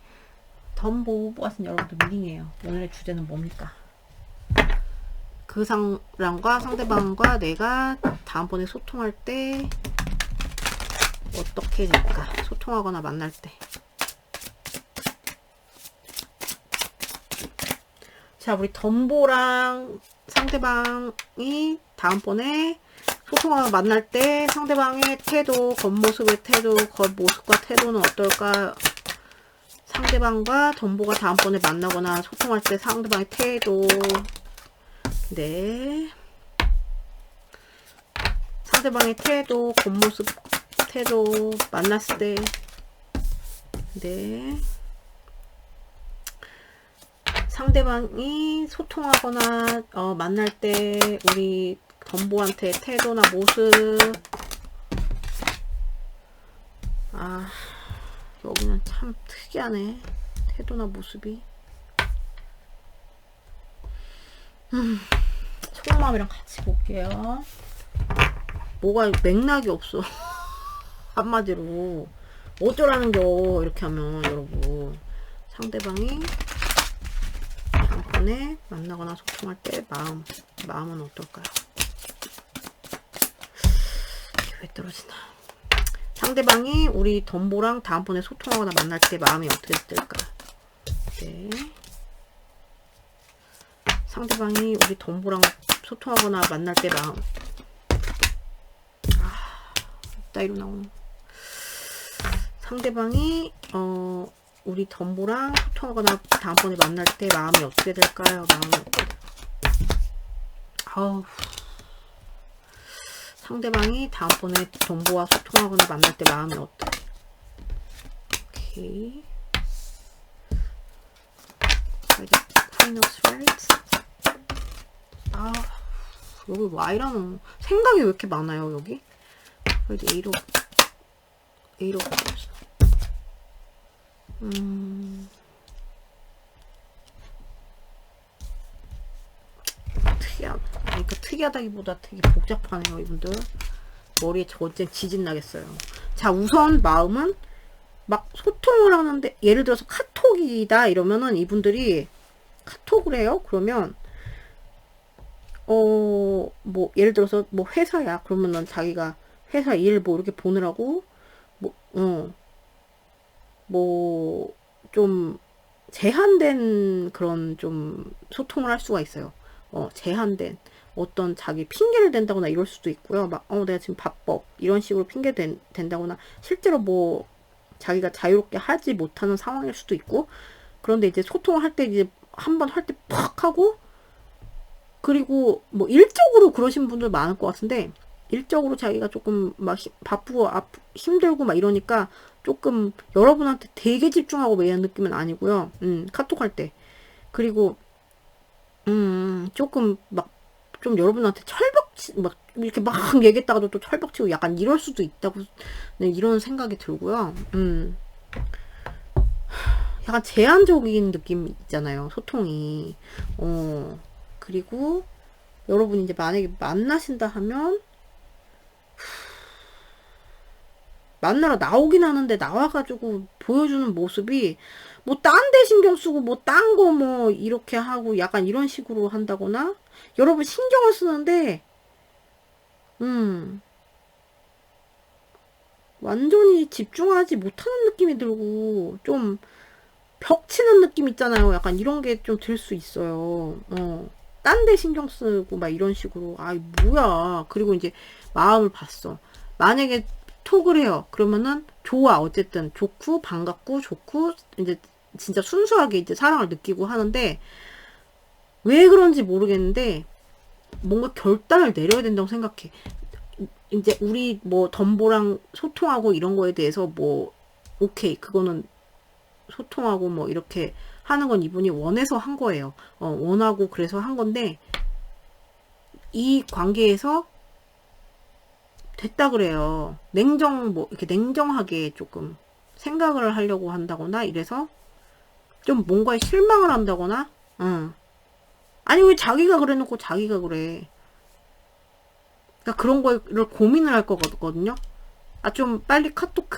덤보 뽑았은 여러분들 미팅이에요. 오늘의 주제는 뭡니까? 그 사람과 상대방과 내가 다음번에 소통할 때 어떻게 될까? 소통하거나 만날 때. 자, 우리 덤보랑 상대방이 다음번에 소통하거나 만날 때 상대방의 태도, 겉모습의 태도, 겉모습과 태도는 어떨까? 상대방과 덤보가 다음번에 만나거나 소통할 때 상대방의 태도 네 상대방의 태도 겉모습 태도 만났을 때 네 상대방이 소통하거나 만날 때 우리 덤보한테 태도나 모습 여기는 참 특이하네. 태도나 모습이. 속마음이랑 같이 볼게요. 뭐가 맥락이 없어. 한마디로. 어쩌라는겨. 이렇게 하면 여러분. 상대방이 다음번에 만나거나 소통할 때 마음은 어떨까요? 이게 왜 떨어지나. 상대방이 우리 덤보랑 다음번에 소통하거나 만날 때 마음이 어떻게 될까? 네. 상대방이 우리 덤보랑 소통하거나 만날 때 마음. 이따위로 나오는. 상대방이 우리 덤보랑 소통하거나 다음번에 만날 때 마음이 어떻게 될까요? 마음이 어떻게 될까요? 아우, 상대방이 다음번에 덤보와 소통하거나 만날 때 마음이 어때? 오케이. Queen of Swords. 아, 여기 Y라는 생각이 왜 이렇게 많아요, 여기? 그래도 A로 가봅시다. 특이하다. 그러니까 특이하다기보다 되게 복잡하네요, 이분들. 머리에 저젠 지진 나겠어요. 자, 우선 마음은 막 소통을 하는데, 예를 들어서 카톡이다 이러면은 이분들이 카톡을 해요. 그러면 뭐 예를 들어서 뭐 회사야. 그러면은 자기가 회사 일 뭐 이렇게 보느라고 뭐 좀 제한된 그런 좀 소통을 할 수가 있어요. 제한된 어떤 자기 핑계를 댄다거나 이럴 수도 있고요. 막 내가 지금 바빠 이런 식으로 핑계 된다거나 실제로 뭐 자기가 자유롭게 하지 못하는 상황일 수도 있고. 그런데 이제 소통을 할 때 이제 한번 할 때 팍 하고, 그리고 뭐 일적으로 그러신 분들 많을 것 같은데, 일적으로 자기가 조금 막 바쁘고 힘들고 막 이러니까 조금 여러분한테 되게 집중하고 막 이런 느낌은 아니고요. 카톡 할 때. 그리고 조금 막 좀 여러분한테 막 이렇게 막 얘기했다가도 또 철벽치고 약간 이럴 수도 있다고, 네, 이런 생각이 들고요. 약간 제한적인 느낌 있잖아요, 소통이. 그리고 여러분이 이제 만약에 만나신다 하면 만나러 나오긴 하는데, 나와가지고 보여주는 모습이 뭐 딴 데 신경 쓰고 뭐 딴 거 뭐 이렇게 하고 약간 이런 식으로 한다거나, 여러분 신경을 쓰는데 완전히 집중하지 못하는 느낌이 들고 좀 벽 치는 느낌 있잖아요. 약간 이런 게 좀 들 수 있어요. 딴 데 신경 쓰고 막 이런 식으로. 아이 뭐야. 그리고 이제 마음을 봤어. 만약에 톡을 해요. 그러면은 좋아. 어쨌든 좋고 반갑고 좋고 이제 진짜 순수하게 이제 사랑을 느끼고 하는데, 왜 그런지 모르겠는데 뭔가 결단을 내려야 된다고 생각해. 이제 우리 뭐 덤보랑 소통하고 이런 거에 대해서 뭐 오케이, 그거는 소통하고 뭐 이렇게 하는 건 이분이 원해서 한 거예요. 원하고 그래서 한 건데, 이 관계에서 됐다 그래요. 뭐 이렇게 냉정하게 조금 생각을 하려고 한다거나 이래서 좀 뭔가에 실망을 한다거나. 아니 왜 자기가 그래 놓고 자기가 그래. 그러니까 그런 거를 고민을 할 거거든요. 좀 빨리 카톡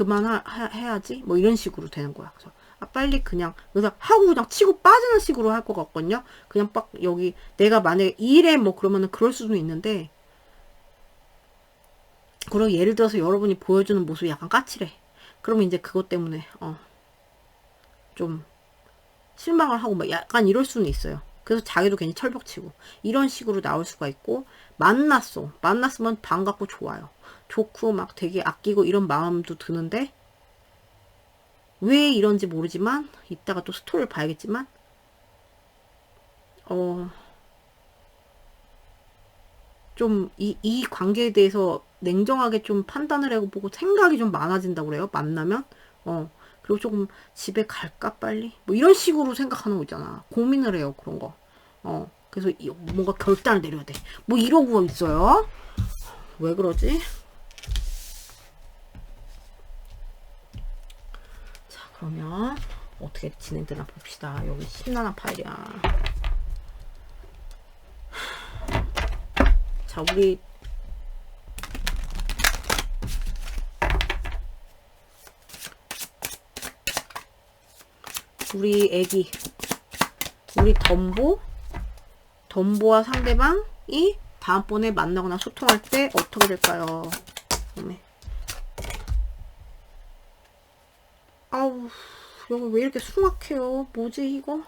해야지 뭐 이런 식으로 되는 거야. 그래서 빨리 그냥 하고 그냥 치고 빠지는 식으로 할 것 같거든요. 그냥 빡 여기 내가 만약에 일에 뭐 그러면은 그럴 수도 있는데, 그리고 예를 들어서 여러분이 보여주는 모습이 약간 까칠해. 그러면 이제 그것 때문에 좀 실망을 하고 막 약간 이럴 수는 있어요. 그래서 자기도 괜히 철벽치고 이런 식으로 나올 수가 있고, 만났으면 반갑고 좋아요. 좋고 막 되게 아끼고 이런 마음도 드는데, 왜 이런지 모르지만 이따가 또 스토리를 봐야겠지만 좀 이 관계에 대해서 냉정하게 좀 판단을 해보고 생각이 좀 많아진다고 그래요. 만나면. 그리고 조금 집에 갈까 빨리? 뭐 이런 식으로 생각하는 거 있잖아. 고민을 해요, 그런 거. 그래서 뭔가 결단을 내려야 돼. 뭐 이러고 있어요. 왜 그러지? 자, 그러면 어떻게 진행되나 봅시다. 여기 심란한 파일이야. 자, 우리 애기, 우리 덤보와 상대방이 다음번에 만나거나 소통할 때 어떻게 될까요? 아우, 여기 왜 이렇게 숭악해요? 뭐지 이거?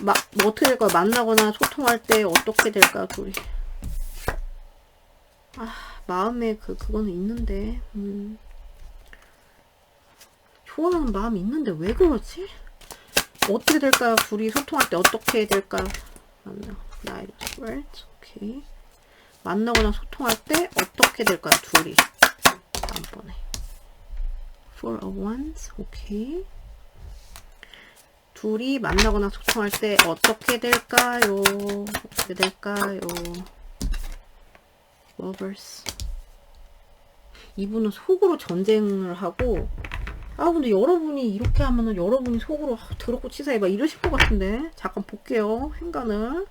뭐 어떻게 될까요? 만나거나 소통할 때 어떻게 될까요, 둘이? 마음에 그거는 있는데. 좋아하는 마음이 있는데 왜 그러지? 어떻게 될까요? 둘이 소통할 때 어떻게 될까요? 나이러스 웨이트. 오케이. 만나거나 소통할 때 어떻게 될까요? 둘이. 다음번에. Four of Wands. 오케이. 둘이 만나거나 소통할 때 어떻게 될까요? 어떻게 될까요? Lovers. 이분은 속으로 전쟁을 하고, 근데 여러분이 이렇게 하면은 여러분이 속으로 더럽고 치사해 막 이러실 것 같은데. 잠깐 볼게요. 행간을.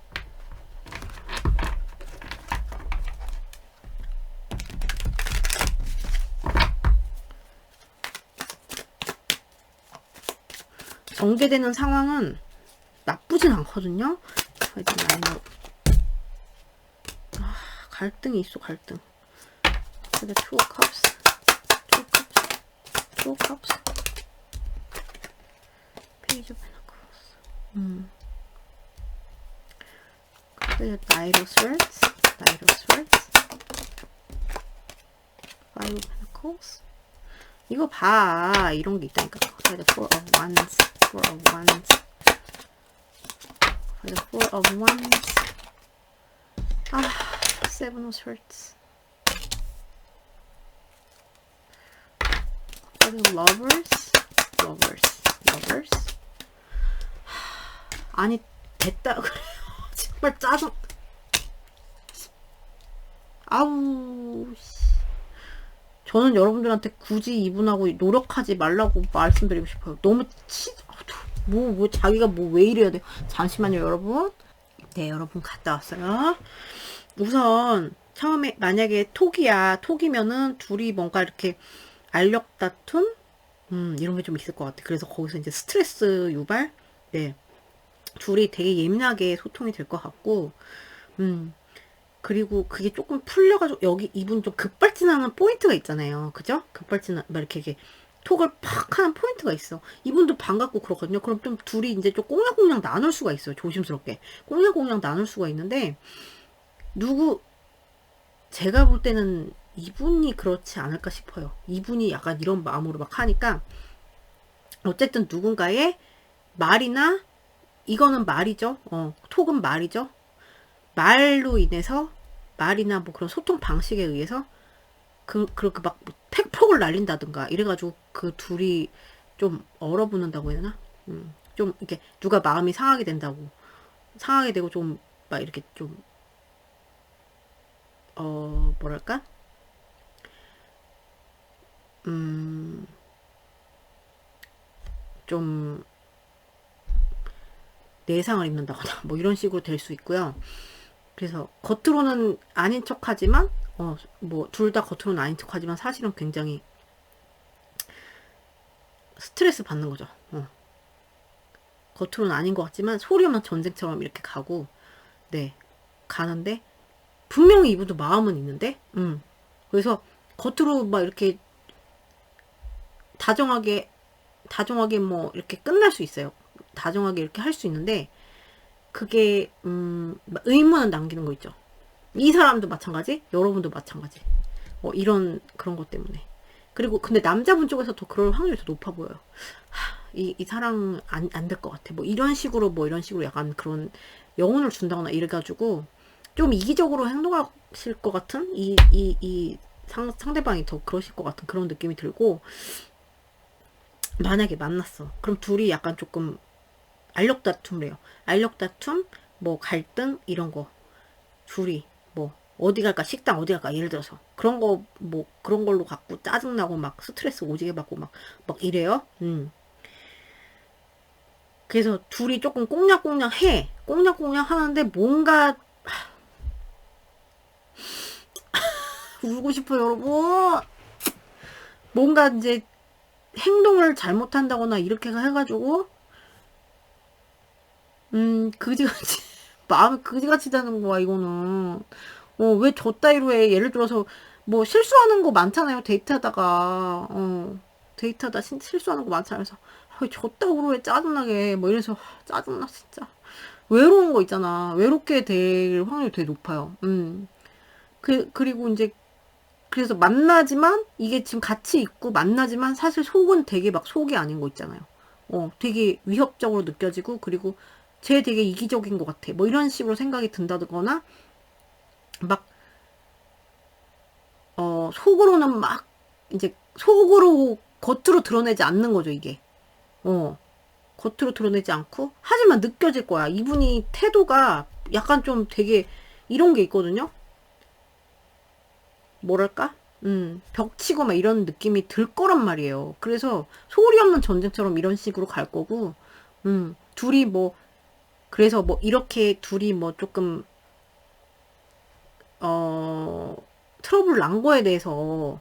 전개되는 상황은 나쁘진 않거든요. 갈등이 있어, 갈등. The Two of Cups. Two of Cups. Page of Pentacles. The Knight of Swords. Knight of Swords. Five of Pentacles. 이거 봐. 이런 게 있다니까. The Four of Wands. Four of Wands. The Four of Wands. Seven of Swords. The Lovers. Lovers. 아니, 됐다 그래요. 정말 짜증. 아우, 저는 여러분들한테 굳이 이분하고 노력하지 말라고 말씀드리고 싶어요. 너무 자기가 왜 이래야 돼요. 잠시만요, 여러분. 네, 여러분 갔다 왔어요. 우선 처음에 만약에 톡이면은 둘이 뭔가 이렇게 알력 다툼 이런 게 좀 있을 것 같아. 그래서 거기서 이제 스트레스 유발. 네, 둘이 되게 예민하게 소통이 될 것 같고, 그리고 그게 조금 풀려가지고 여기 이분 좀 급발진하는 포인트가 있잖아요. 그죠? 급발진 막 이렇게 톡을 팍 하는 포인트가 있어. 이분도 반갑고 그렇거든요. 그럼 좀 둘이 이제 좀 꽁냥꽁냥 나눌 수가 있어요. 조심스럽게 꽁냥꽁냥 나눌 수가 있는데, 제가 볼 때는 이분이 그렇지 않을까 싶어요. 이분이 약간 이런 마음으로 막 하니까, 어쨌든 누군가의 말이나, 이거는 말이죠. 톡은 말이죠. 말로 인해서, 말이나 뭐 그런 소통 방식에 의해서 그렇게 막 팩폭을 날린다든가 이래가지고 그 둘이 좀 얼어붙는다고 해야 되나? 좀 이렇게 누가 마음이 상하게 되고 좀 막 이렇게 좀 뭐랄까? 좀 내상을 입는다거나 뭐 이런 식으로 될 수 있고요. 그래서 겉으로는 아닌 척하지만 뭐 둘 다 겉으로는 아닌 척하지만 사실은 굉장히 스트레스 받는 거죠. 겉으로는 아닌 것 같지만 소리 없는 전쟁처럼 이렇게 가고, 네, 가는데 분명히 이분도 마음은 있는데, 그래서 겉으로 막 이렇게 다정하게 뭐 이렇게 끝날 수 있어요. 다정하게 이렇게 할 수 있는데, 그게 의문은 남기는 거 있죠. 이 사람도 마찬가지, 여러분도 마찬가지. 이런 그런 것 때문에. 그리고 근데 남자분 쪽에서 더 그럴 확률이 더 높아 보여요. 이 사랑 안 될 것 같아. 뭐 이런 식으로 약간 그런 영혼을 준다거나 이래가지고 좀 이기적으로 행동하실 것 같은 상대방이 더 그러실 것 같은 그런 느낌이 들고, 만약에 만났어. 그럼 둘이 약간 조금 알력 다툼이래요. 알력 다툼, 뭐 갈등 이런 거. 둘이 뭐 어디 갈까, 식당 어디 갈까, 예를 들어서 그런 거, 뭐 그런 걸로 갖고 짜증나고 막 스트레스 오지게 받고 막 이래요. 그래서 둘이 조금 꽁냥꽁냥 하는데 뭔가 울고 싶어요, 여러분. 뭔가 이제 행동을 잘못한다거나 이렇게 해가지고 그지같이 마음이 그지같이 되는 거야, 이거는. 왜 저 따위로 해? 예를 들어서 뭐 실수하는 거 많잖아요, 데이트하다가. 데이트하다 실수하는 거 많잖아요. 그래서 저 따위로 해, 짜증나게 뭐 이래서 짜증나 진짜. 외로운 거 있잖아. 외롭게 될 확률이 되게 높아요. 그리고 이제 그래서 만나지만 이게 지금 같이 있고 만나지만 사실 속은 되게 막 속이 아닌 거 있잖아요. 되게 위협적으로 느껴지고 그리고 쟤 되게 이기적인 것 같아. 뭐 이런 식으로 생각이 든다거나 막 속으로는 막 이제 속으로 겉으로 드러내지 않는 거죠, 이게. 겉으로 드러내지 않고 하지만 느껴질 거야. 이분이 태도가 약간 좀 되게 이런 게 있거든요. 뭐랄까? 벽치고 막 이런 느낌이 들 거란 말이에요. 그래서 소리 없는 전쟁처럼 이런 식으로 갈 거고, 둘이 뭐, 그래서 뭐 이렇게 둘이 뭐 조금, 트러블 난 거에 대해서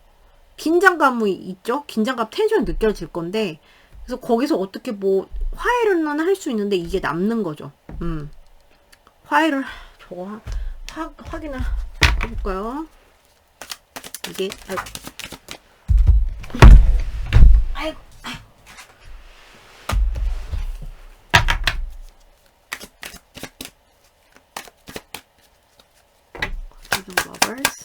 긴장감이 있죠? 긴장감, 텐션이 느껴질 건데, 그래서 거기서 어떻게 뭐 화해는 할 수 있는데 이게 남는 거죠. 화해를, 저거, 확인을 해볼까요? 이게, 아이고, 아이고. lovers.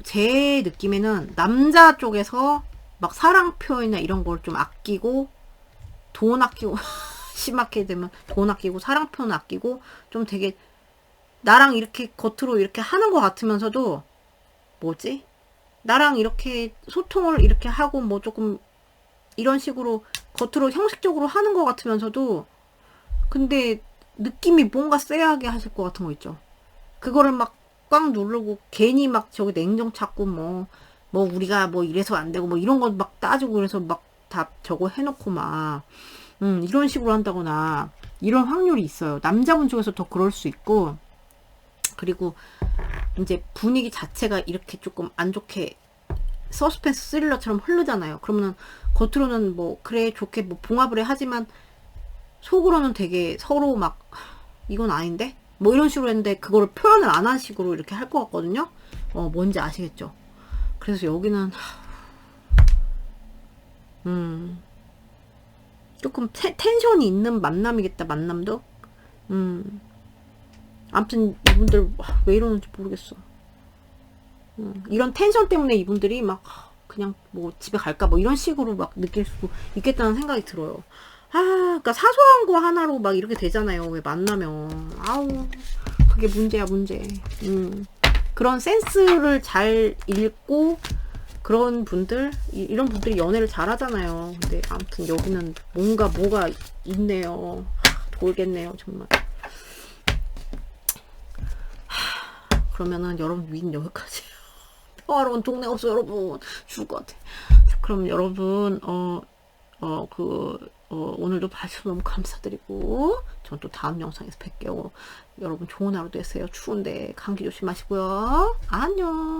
제 느낌에는 남자 쪽에서 막 사랑 표현이나 이런 걸 좀 아끼고, 돈 아끼고, 심하게 되면 돈 아끼고, 사랑 표현 아끼고, 좀 되게, 나랑 이렇게 겉으로 이렇게 하는 것 같으면서도, 뭐지? 나랑 이렇게 소통을 이렇게 하고, 뭐 조금, 이런 식으로 겉으로 형식적으로 하는 것 같으면서도, 근데 느낌이 뭔가 쎄하게 하실 것 같은 거 있죠. 그거를 막 꽉 누르고 괜히 막 저기 냉정 찾고 뭐 우리가 뭐 이래서 안 되고 뭐 이런 거 막 따지고 그래서 막 다 저거 해놓고 막 이런 식으로 한다거나 이런 확률이 있어요. 남자분 쪽에서 더 그럴 수 있고, 그리고 이제 분위기 자체가 이렇게 조금 안 좋게 서스펜스 스릴러처럼 흐르잖아요. 그러면은 겉으로는 뭐 그래 좋게 뭐 봉합을 해 하지만 속으로는 되게 서로 막 이건 아닌데? 뭐 이런 식으로 했는데 그거를 표현을 안 한 식으로 이렇게 할 것 같거든요. 뭔지 아시겠죠? 그래서 여기는 조금 텐션이 있는 만남이겠다. 만남도. 아무튼 이분들 왜 이러는지 모르겠어. 이런 텐션 때문에 이분들이 막 그냥 뭐 집에 갈까 뭐 이런 식으로 막 느낄 수 있겠다는 생각이 들어요. 그러니까 사소한 거 하나로 막 이렇게 되잖아요. 왜 만나면. 아우, 그게 문제야, 문제. 그런 센스를 잘 읽고, 그런 분들, 이런 분들이 연애를 잘 하잖아요. 근데 아무튼 여기는 뭐가 있네요. 돌겠네요, 정말. 그러면은 여러분 위는 여기까지. 평화로운 동네 없어, 여러분. 죽을 것 같아. 그럼 여러분, 오늘도 봐주셔서 너무 감사드리고, 전 또 다음 영상에서 뵐게요. 여러분 좋은 하루 되세요. 추운데 감기 조심하시고요. 안녕.